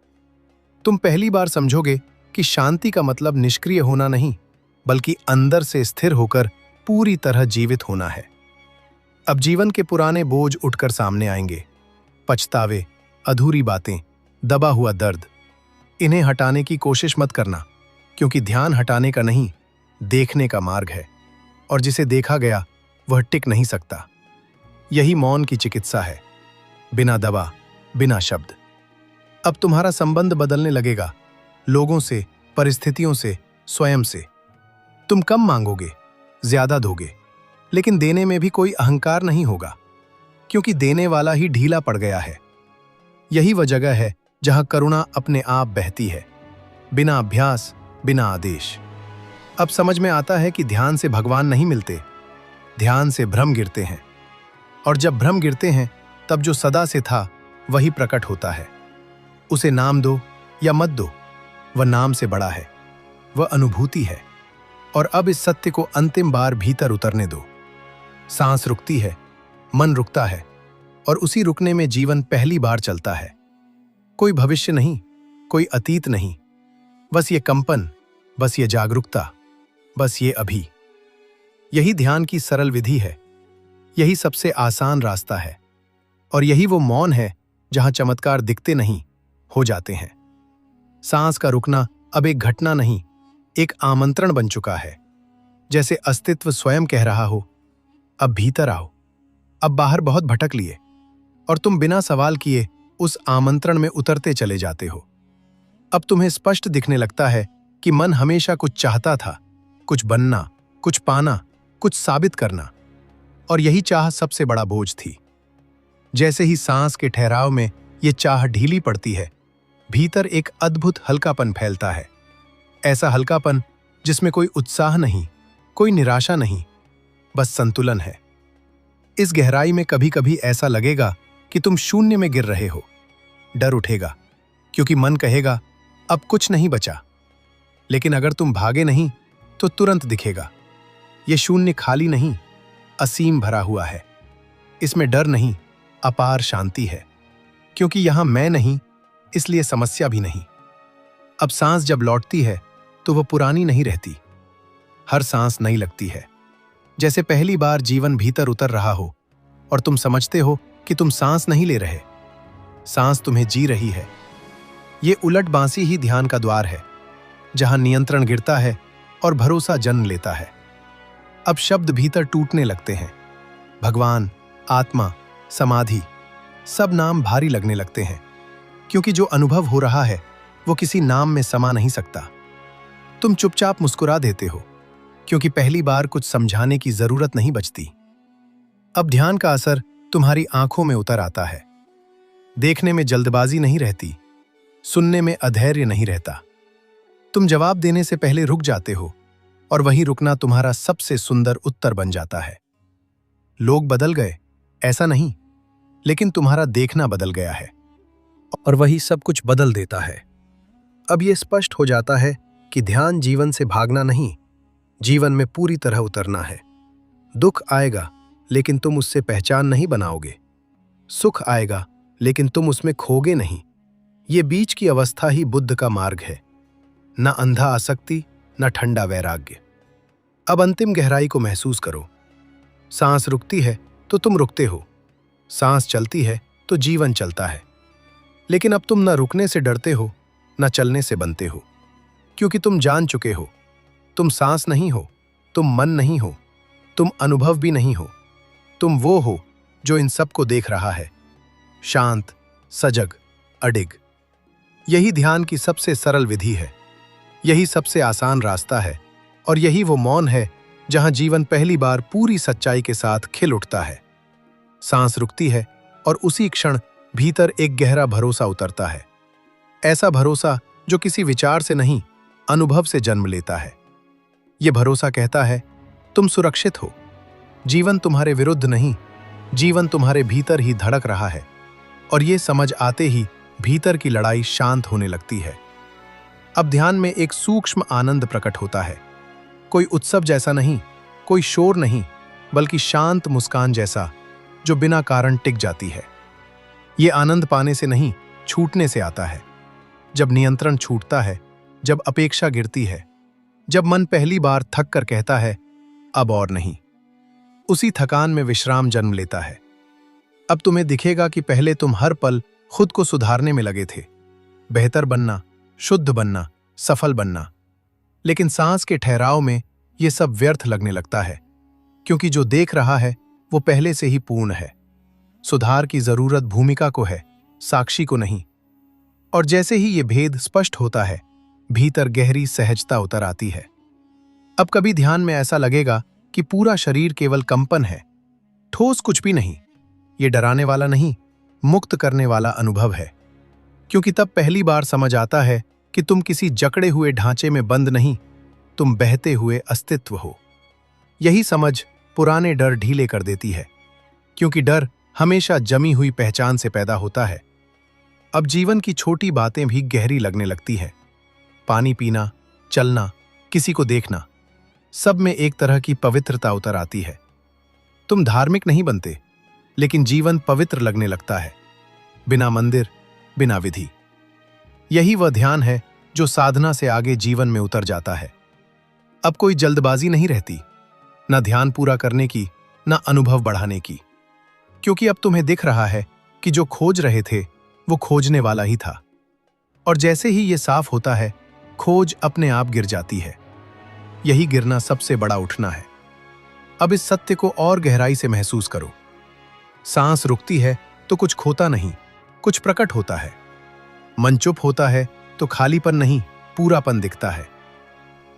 तुम पहली बार समझोगे कि शांति का मतलब निष्क्रिय होना नहीं, बल्कि अंदर से स्थिर होकर पूरी तरह जीवित होना है। अब जीवन के पुराने बोझ उठकर सामने आएंगे, पछतावे, अधूरी बातें, दबा हुआ दर्द। इन्हें हटाने की कोशिश मत करना, क्योंकि ध्यान हटाने का नहीं, देखने का मार्ग है, और जिसे देखा गया वह टिक नहीं सकता। यही मौन की चिकित्सा है, बिना दवा, बिना शब्द। अब तुम्हारा संबंध बदलने लगेगा, लोगों से, परिस्थितियों से, स्वयं से। तुम कम मांगोगे, ज्यादा दोगे, लेकिन देने में भी कोई अहंकार नहीं होगा, क्योंकि देने वाला ही ढीला पड़ गया है। यही वह जगह है जहां करुणा अपने आप बहती है, बिना अभ्यास, बिना आदेश। अब समझ में आता है कि ध्यान से भगवान नहीं मिलते, ध्यान से भ्रम गिरते हैं। और जब भ्रम गिरते हैं, तब जो सदा से था वही प्रकट होता है। उसे नाम दो या मत दो, वह नाम से बड़ा है, वह अनुभूति है। और अब इस सत्य को अंतिम बार भीतर उतरने दो। सांस रुकती है, मन रुकता है, और उसी रुकने में जीवन पहली बार चलता है। कोई भविष्य नहीं, कोई अतीत नहीं, बस ये कंपन, बस ये जागरूकता, बस ये अभी। यही ध्यान की सरल विधि है, यही सबसे आसान रास्ता है, और यही वो मौन है जहां चमत्कार दिखते नहीं, हो जाते हैं। सांस का रुकना अब एक घटना नहीं, एक आमंत्रण बन चुका है। जैसे अस्तित्व स्वयं कह रहा हो, अब भीतर आओ। अब बाहर बहुत भटक लिए, और तुम बिना सवाल किए उस आमंत्रण में उतरते चले जाते हो। अब तुम्हें स्पष्ट दिखने लगता है कि मन हमेशा कुछ चाहता था, कुछ बनना, कुछ पाना, कुछ साबित करना, और यही चाह सबसे बड़ा बोझ थी। जैसे ही सांस के ठहराव में ये चाह ढीली पड़ती है, भीतर एक अद्भुत हल्कापन फैलता है। ऐसा हल्कापन जिसमें कोई उत्साह नहीं, कोई निराशा नहीं, बस संतुलन है। इस गहराई में कभी कभी ऐसा लगेगा कि तुम शून्य में गिर रहे हो। डर उठेगा, क्योंकि मन कहेगा अब कुछ नहीं बचा। लेकिन अगर तुम भागे नहीं तो तुरंत दिखेगा, ये शून्य खाली नहीं, असीम भरा हुआ है। इसमें डर नहीं, अपार शांति है, क्योंकि यहां मैं नहीं, इसलिए समस्या भी नहीं। अब सांस जब लौटती है तो वह पुरानी नहीं रहती। हर सांस नई लगती है, जैसे पहली बार जीवन भीतर उतर रहा हो, और तुम समझते हो कि तुम सांस नहीं ले रहे, सांस तुम्हें जी रही है। ये उलट बांसी ही ध्यान का द्वार है, जहां नियंत्रण गिरता है और भरोसा जन्म लेता है। अब शब्द भीतर टूटने लगते हैं। भगवान, आत्मा, समाधि, सब नाम भारी लगने लगते हैं, क्योंकि जो अनुभव हो रहा है वो किसी नाम में समा नहीं सकता। तुम चुपचाप मुस्कुरा देते हो, क्योंकि पहली बार कुछ समझाने की जरूरत नहीं बचती। अब ध्यान का असर तुम्हारी आंखों में उतर आता है। देखने में जल्दबाजी नहीं रहती, सुनने में अधैर्य नहीं रहता। तुम जवाब देने से पहले रुक जाते हो, और वहीं रुकना तुम्हारा सबसे सुंदर उत्तर बन जाता है। लोग बदल गए, ऐसा नहीं, लेकिन तुम्हारा देखना बदल गया है, और वही सब कुछ बदल देता है। अब यह स्पष्ट हो जाता है कि ध्यान जीवन से भागना नहीं, जीवन में पूरी तरह उतरना है। दुख आएगा, लेकिन तुम उससे पहचान नहीं बनाओगे। सुख आएगा, लेकिन तुम उसमें खोगे नहीं। ये बीच की अवस्था ही बुद्ध का मार्ग है, न अंधा आसक्ति, न ठंडा वैराग्य। अब अंतिम गहराई को महसूस करो। सांस रुकती है तो तुम रुकते हो, सांस चलती है तो जीवन चलता है। लेकिन अब तुम न रुकने से डरते हो, न चलने से बनते हो, क्योंकि तुम जान चुके हो, तुम सांस नहीं हो, तुम मन नहीं हो, तुम अनुभव भी नहीं हो। तुम वो हो जो इन सबको देख रहा है, शांत, सजग, अडिग। यही ध्यान की सबसे सरल विधि है, यही सबसे आसान रास्ता है, और यही वो मौन है जहां जीवन पहली बार पूरी सच्चाई के साथ खिल उठता है। सांस रुकती है, और उसी क्षण भीतर एक गहरा भरोसा उतरता है। ऐसा भरोसा जो किसी विचार से नहीं, अनुभव से जन्म लेता है। यह भरोसा कहता है, तुम सुरक्षित हो, जीवन तुम्हारे विरुद्ध नहीं, जीवन तुम्हारे भीतर ही धड़क रहा है। और ये समझ आते ही भीतर की लड़ाई शांत होने लगती है। अब ध्यान में एक सूक्ष्म आनंद प्रकट होता है, कोई उत्सव जैसा नहीं, कोई शोर नहीं, बल्कि शांत मुस्कान जैसा, जो बिना कारण टिक जाती है। ये आनंद पाने से नहीं, छूटने से आता है। जब नियंत्रण छूटता है, जब अपेक्षा गिरती है, जब मन पहली बार थक कर कहता है अब और नहीं, उसी थकान में विश्राम जन्म लेता है। अब तुम्हें दिखेगा कि पहले तुम हर पल खुद को सुधारने में लगे थे, बेहतर बनना, शुद्ध बनना, सफल बनना। लेकिन सांस के ठहराव में ये सब व्यर्थ लगने लगता है, क्योंकि जो देख रहा है वो पहले से ही पूर्ण है। सुधार की जरूरत भूमिका को है, साक्षी को नहीं। और जैसे ही ये भेद स्पष्ट होता है, भीतर गहरी सहजता उतर आती है। अब कभी ध्यान में ऐसा लगेगा कि पूरा शरीर केवल कंपन है, ठोस कुछ भी नहीं। ये डराने वाला नहीं, मुक्त करने वाला अनुभव है। क्योंकि तब पहली बार समझ आता है कि तुम किसी जकड़े हुए ढांचे में बंद नहीं, तुम बहते हुए अस्तित्व हो। यही समझ पुराने डर ढीले कर देती है, क्योंकि डर हमेशा जमी हुई पहचान से पैदा होता है। अब जीवन की छोटी बातें भी गहरी लगने लगती हैं। पानी पीना, चलना, किसी को देखना, सब में एक तरह की पवित्रता उतर आती है। तुम धार्मिक नहीं बनते, लेकिन जीवन पवित्र लगने लगता है, बिना मंदिर, बिना विधि। यही वह ध्यान है जो साधना से आगे जीवन में उतर जाता है। अब कोई जल्दबाजी नहीं रहती, न ध्यान पूरा करने की, न अनुभव बढ़ाने की, क्योंकि अब तुम्हें दिख रहा है कि जो खोज रहे थे वो खोजने वाला ही था। और जैसे ही ये साफ होता है, खोज अपने आप गिर जाती है। यही गिरना सबसे बड़ा उठना है। अब इस सत्य को और गहराई से महसूस करो। सांस रुकती है तो कुछ खोता नहीं, कुछ प्रकट होता है। मन चुप होता है तो खालीपन नहीं, पूरापन दिखता है।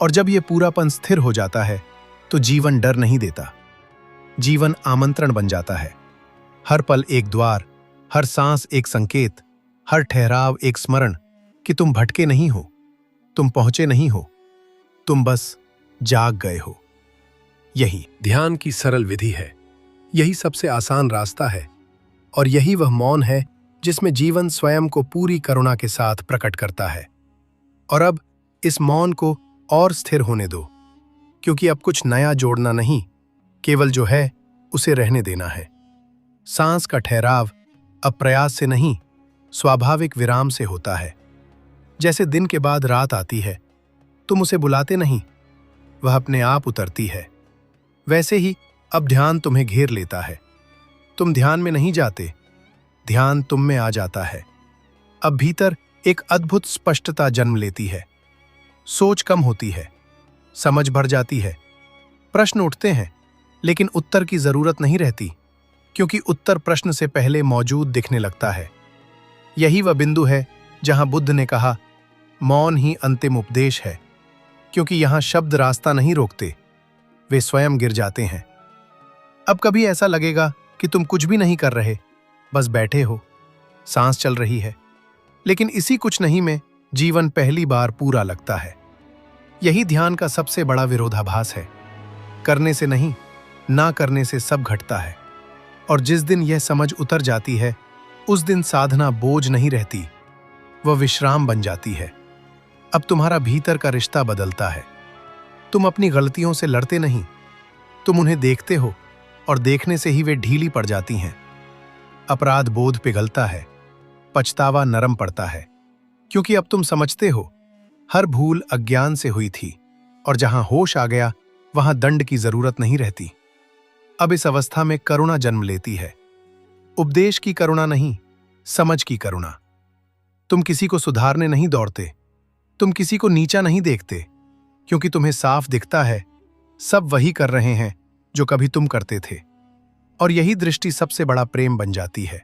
और जब ये पूरापन स्थिर हो जाता है तो जीवन डर नहीं देता, जीवन आमंत्रण बन जाता है। हर पल एक द्वार, हर सांस एक संकेत, हर ठहराव एक स्मरण कि तुम भटके नहीं हो, तुम पहुंचे नहीं हो, तुम बस जाग गए हो। यही ध्यान की सरल विधि है, यही सबसे आसान रास्ता है, और यही वह मौन है जिसमें जीवन स्वयं को पूरी करुणा के साथ प्रकट करता है। और अब इस मौन को और स्थिर होने दो, क्योंकि अब कुछ नया जोड़ना नहीं, केवल जो है उसे रहने देना है। सांस का ठहराव अब प्रयास से नहीं, स्वाभाविक विराम से होता है। जैसे दिन के बाद रात आती है, तुम उसे बुलाते नहीं, वह अपने आप उतरती है। वैसे ही अब ध्यान तुम्हें घेर लेता है। तुम ध्यान में नहीं जाते, ध्यान तुम में आ जाता है। अब भीतर एक अद्भुत स्पष्टता जन्म लेती है। सोच कम होती है, समझ बढ़ जाती है। प्रश्न उठते हैं, लेकिन उत्तर की जरूरत नहीं रहती, क्योंकि उत्तर प्रश्न से पहले मौजूद दिखने लगता है। यही वह बिंदु है जहां बुद्ध ने कहा, मौन ही अंतिम उपदेश है, क्योंकि यहां शब्द रास्ता नहीं रोकते, वे स्वयं गिर जाते हैं। अब कभी ऐसा लगेगा कि तुम कुछ भी नहीं कर रहे, बस बैठे हो, सांस चल रही है, लेकिन इसी कुछ नहीं में जीवन पहली बार पूरा लगता है। यही ध्यान का सबसे बड़ा विरोधाभास है। करने से नहीं, ना करने से सब घटता है। और जिस दिन यह समझ उतर जाती है, उस दिन साधना बोझ नहीं रहती, वह विश्राम बन जाती है। अब तुम्हारा भीतर का रिश्ता बदलता है। तुम अपनी गलतियों से लड़ते नहीं, तुम उन्हें देखते हो, और देखने से ही वे ढीली पड़ जाती हैं। अपराध बोध पिघलता है, पछतावा नरम पड़ता है, क्योंकि अब तुम समझते हो हर भूल अज्ञान से हुई थी, और जहां होश आ गया वहां दंड की जरूरत नहीं रहती। अब इस अवस्था में करुणा जन्म लेती है। उपदेश की करुणा नहीं, समझ की करुणा। तुम किसी को सुधारने नहीं दौड़ते, तुम किसी को नीचा नहीं देखते, क्योंकि तुम्हें साफ दिखता है सब वही कर रहे हैं जो कभी तुम करते थे। और यही दृष्टि सबसे बड़ा प्रेम बन जाती है।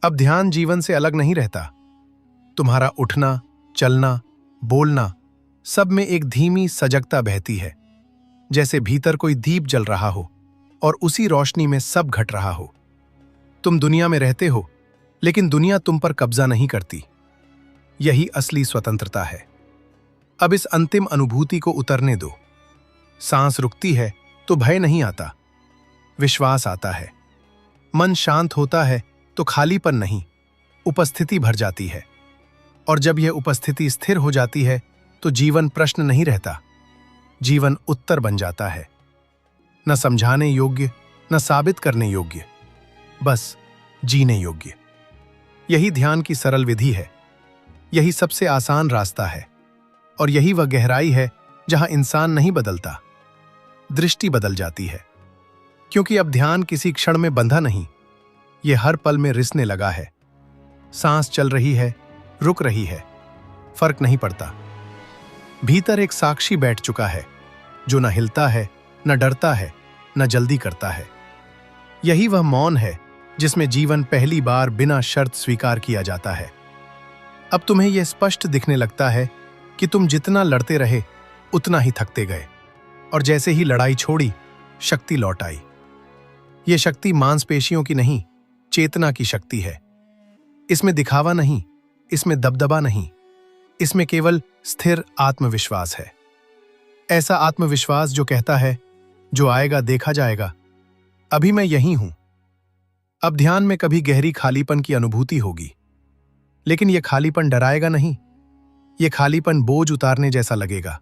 अब ध्यान जीवन से अलग नहीं रहता। तुम्हारा उठना, चलना, बोलना, सब में एक धीमी सजगता बहती है, जैसे भीतर कोई दीप जल रहा हो और उसी रोशनी में सब घट रहा हो। तुम दुनिया में रहते हो, लेकिन दुनिया तुम पर कब्जा नहीं करती। यही असली स्वतंत्रता है। अब इस अंतिम अनुभूति को उतरने दो। सांस रुकती है तो भय नहीं आता, विश्वास आता है। मन शांत होता है तो खालीपन नहीं, उपस्थिति भर जाती है। और जब यह उपस्थिति स्थिर हो जाती है तो जीवन प्रश्न नहीं रहता, जीवन उत्तर बन जाता है। न समझाने योग्य, न साबित करने योग्य, बस जीने योग्य। यही ध्यान की सरल विधि है, यही सबसे आसान रास्ता है, और यही वह गहराई है जहां इंसान नहीं बदलता, दृष्टि बदल जाती है। क्योंकि अब ध्यान किसी क्षण में बंधा नहीं, यह हर पल में रिसने लगा है। सांस चल रही है, रुक रही है, फर्क नहीं पड़ता। भीतर एक साक्षी बैठ चुका है, जो न हिलता है, न डरता है, न जल्दी करता है। यही वह मौन है जिसमें जीवन पहली बार बिना शर्त स्वीकार किया जाता है। अब तुम्हें यह स्पष्ट दिखने लगता है कि तुम जितना लड़ते रहे उतना ही थकते गए, और जैसे ही लड़ाई छोड़ी, शक्ति लौट आई। यह शक्ति मांसपेशियों की नहीं, चेतना की शक्ति है। इसमें दिखावा नहीं, इसमें दबदबा नहीं, इसमें केवल स्थिर आत्मविश्वास है। ऐसा आत्मविश्वास जो कहता है, जो आएगा देखा जाएगा, अभी मैं यहीं हूं। अब ध्यान में कभी गहरी खालीपन की अनुभूति होगी, लेकिन यह खालीपन डराएगा नहीं। यह खालीपन बोझ उतारने जैसा लगेगा,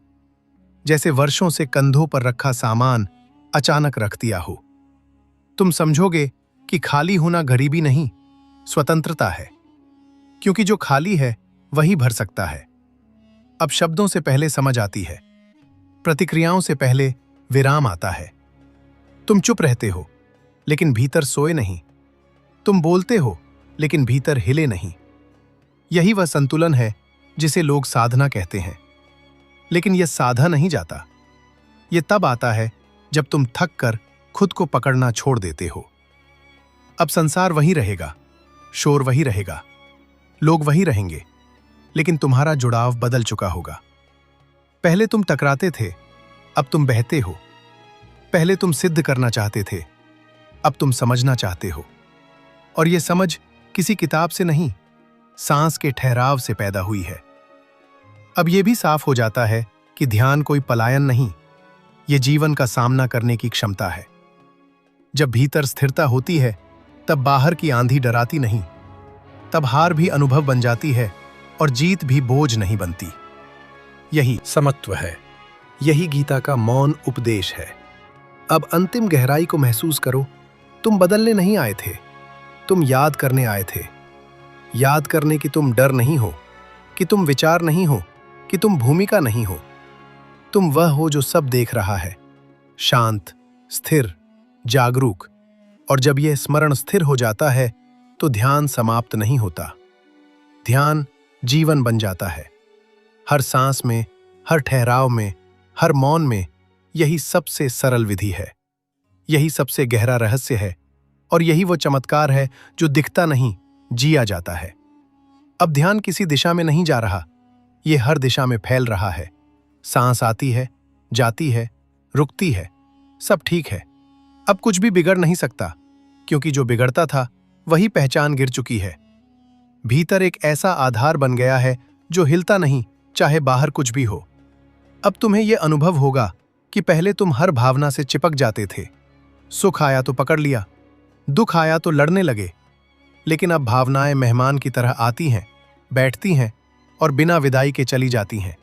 जैसे वर्षों से कंधों पर रखा सामान अचानक रख दिया हो। तुम समझोगे कि खाली होना गरीबी नहीं, स्वतंत्रता है, क्योंकि जो खाली है वही भर सकता है। अब शब्दों से पहले समझ आती है, प्रतिक्रियाओं से पहले विराम आता है। तुम चुप रहते हो, लेकिन भीतर सोए नहीं। तुम बोलते हो, लेकिन भीतर हिले नहीं। यही वह संतुलन है जिसे लोग साधना कहते हैं। लेकिन यह साधा नहीं जाता। यह तब आता है जब तुम थक कर खुद को पकड़ना छोड़ देते हो। अब संसार वही रहेगा, शोर वही रहेगा, लोग वही रहेंगे, लेकिन तुम्हारा जुड़ाव बदल चुका होगा। पहले तुम टकराते थे, अब तुम बहते हो। पहले तुम सिद्ध करना चाहते थे, अब तुम समझना चाहते हो। और यह समझ किसी किताब से नहीं, सांस के ठहराव से पैदा हुई है। अब यह भी साफ हो जाता है कि ध्यान कोई पलायन नहीं, यह जीवन का सामना करने की क्षमता है। जब भीतर स्थिरता होती है, तब बाहर की आंधी डराती नहीं। तब हार भी अनुभव बन जाती है और जीत भी बोझ नहीं बनती। यही समत्व है, यही गीता का मौन उपदेश है। अब अंतिम गहराई को महसूस करो। तुम बदलने नहीं आए थे, तुम याद करने आए थे। याद करने कि तुम डर नहीं हो, कि तुम विचार नहीं हो, कि तुम भूमिका नहीं हो। तुम वह हो जो सब देख रहा है, शांत, स्थिर, जागरूक। और जब यह स्मरण स्थिर हो जाता है तो ध्यान समाप्त नहीं होता। ध्यान जीवन बन जाता है। हर सांस में, हर ठहराव में, हर मौन में यही सबसे सरल विधि है। यही सबसे गहरा रहस्य है, और यही वो चमत्कार है जो दिखता नहीं, जिया जाता है। अब ध्यान किसी दिशा में नहीं जा रहा, ये हर दिशा में फैल रहा है। सांस आती है, जाती है, रुकती है, सब ठीक है। अब कुछ भी बिगड़ नहीं सकता, क्योंकि जो बिगड़ता था वही पहचान गिर चुकी है। भीतर एक ऐसा आधार बन गया है जो हिलता नहीं, चाहे बाहर कुछ भी हो। अब तुम्हें यह अनुभव होगा कि पहले तुम हर भावना से चिपक जाते थे। सुख आया तो पकड़ लिया, दुख आया तो लड़ने लगे। लेकिन अब भावनाएं मेहमान की तरह आती हैं, बैठती हैं और बिना विदाई के चली जाती हैं।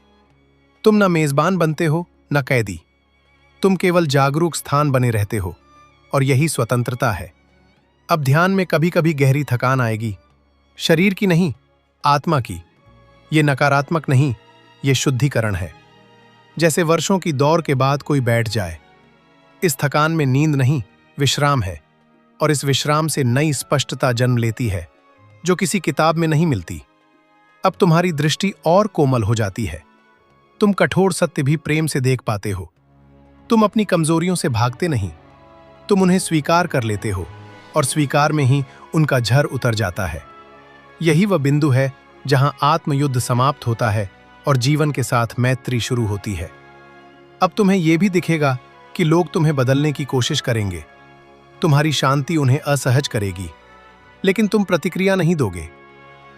तुम न मेजबान बनते हो, न कैदी। तुम केवल जागरूक स्थान बने रहते हो, और यही स्वतंत्रता है। अब ध्यान में कभी कभी गहरी थकान आएगी, शरीर की नहीं, आत्मा की। ये नकारात्मक नहीं, ये शुद्धिकरण है। जैसे वर्षों की दौड़ के बाद कोई बैठ जाए। इस थकान में नींद नहीं, विश्राम है, और इस विश्राम से नई स्पष्टता जन्म लेती है जो किसी किताब में नहीं मिलती। अब तुम्हारी दृष्टि और कोमल हो जाती है। तुम कठोर सत्य भी प्रेम से देख पाते हो। तुम अपनी कमजोरियों से भागते नहीं, तुम उन्हें स्वीकार कर लेते हो, और स्वीकार में ही उनका झर उतर जाता है। यही वह बिंदु है जहां आत्मयुद्ध समाप्त होता है और जीवन के साथ मैत्री शुरू होती है। अब तुम्हें यह भी दिखेगा कि लोग तुम्हें बदलने की कोशिश करेंगे। तुम्हारी शांति उन्हें असहज करेगी, लेकिन तुम प्रतिक्रिया नहीं दोगे,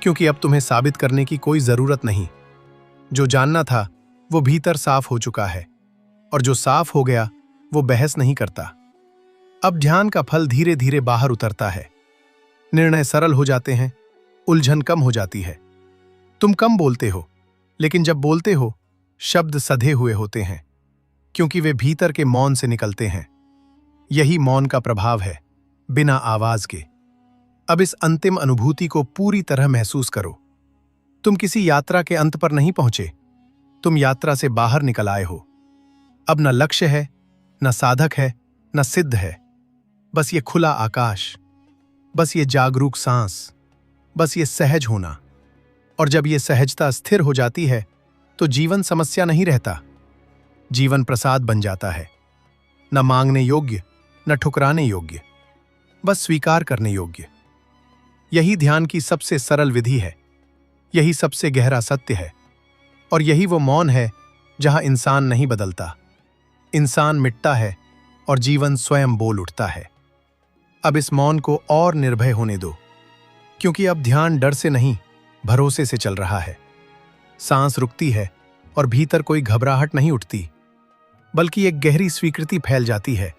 क्योंकि अब तुम्हें साबित करने की कोई जरूरत नहीं। जो जानना था वो भीतर साफ हो चुका है, और जो साफ हो गया वो बहस नहीं करता। अब ध्यान का फल धीरे धीरे बाहर उतरता है। निर्णय सरल हो जाते हैं, उलझन कम हो जाती है। तुम कम बोलते हो, लेकिन जब बोलते हो शब्द सधे हुए होते हैं, क्योंकि वे भीतर के मौन से निकलते हैं। यही मौन का प्रभाव है, बिना आवाज के। अब इस अंतिम अनुभूति को पूरी तरह महसूस करो। तुम किसी यात्रा के अंत पर नहीं पहुंचे, तुम यात्रा से बाहर निकल आए हो। अब न लक्ष्य है, न साधक है, न सिद्ध है। बस ये खुला आकाश, बस ये जागरूक सांस, बस ये सहज होना। और जब ये सहजता स्थिर हो जाती है तो जीवन समस्या नहीं रहता, जीवन प्रसाद बन जाता है, न मांगने योग्य, न ठुकराने योग्य, बस स्वीकार करने योग्य। यही ध्यान की सबसे सरल विधि है, यही सबसे गहरा सत्य है, और यही वो मौन है जहां इंसान नहीं बदलता, इंसान मिटता है और जीवन स्वयं बोल उठता है। अब इस मौन को और निर्भय होने दो, क्योंकि अब ध्यान डर से नहीं, भरोसे से चल रहा है। सांस रुकती है और भीतर कोई घबराहट नहीं उठती, बल्कि एक गहरी स्वीकृति फैल जाती है,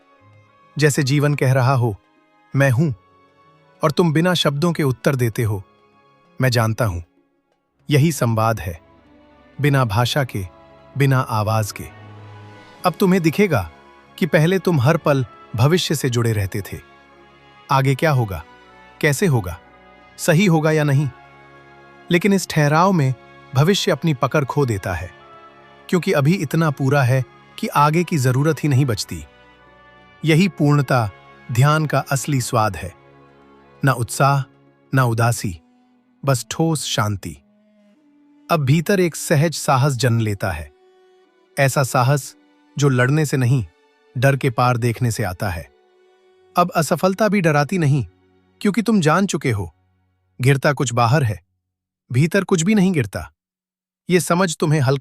जैसे जीवन कह रहा हो, मैं हूं, और तुम बिना शब्दों के उत्तर देते हो, मैं जानता हूं। यही संवाद है, बिना भाषा के, बिना आवाज के। अब तुम्हें दिखेगा कि पहले तुम हर पल भविष्य से जुड़े रहते थे। आगे क्या होगा, कैसे होगा, सही होगा या नहीं, लेकिन इस ठहराव में भविष्य अपनी पकड़ खो देता है, क्योंकि अभी इतना पूरा है कि आगे की जरूरत ही नहीं बचती। यही पूर्णता ध्यान का असली स्वाद है, न उत्साह, न उदासी, बस ठोस शांति। अब भीतर एक सहज साहस जन्म लेता है, ऐसा साहस जो लड़ने से नहीं, डर के पार देखने से आता है। अब असफलता भी डराती नहीं, क्योंकि तुम जान चुके हो, गिरता कुछ बाहर है, भीतर कुछ भी नहीं गिरता। ये समझ तुम्हें हल्का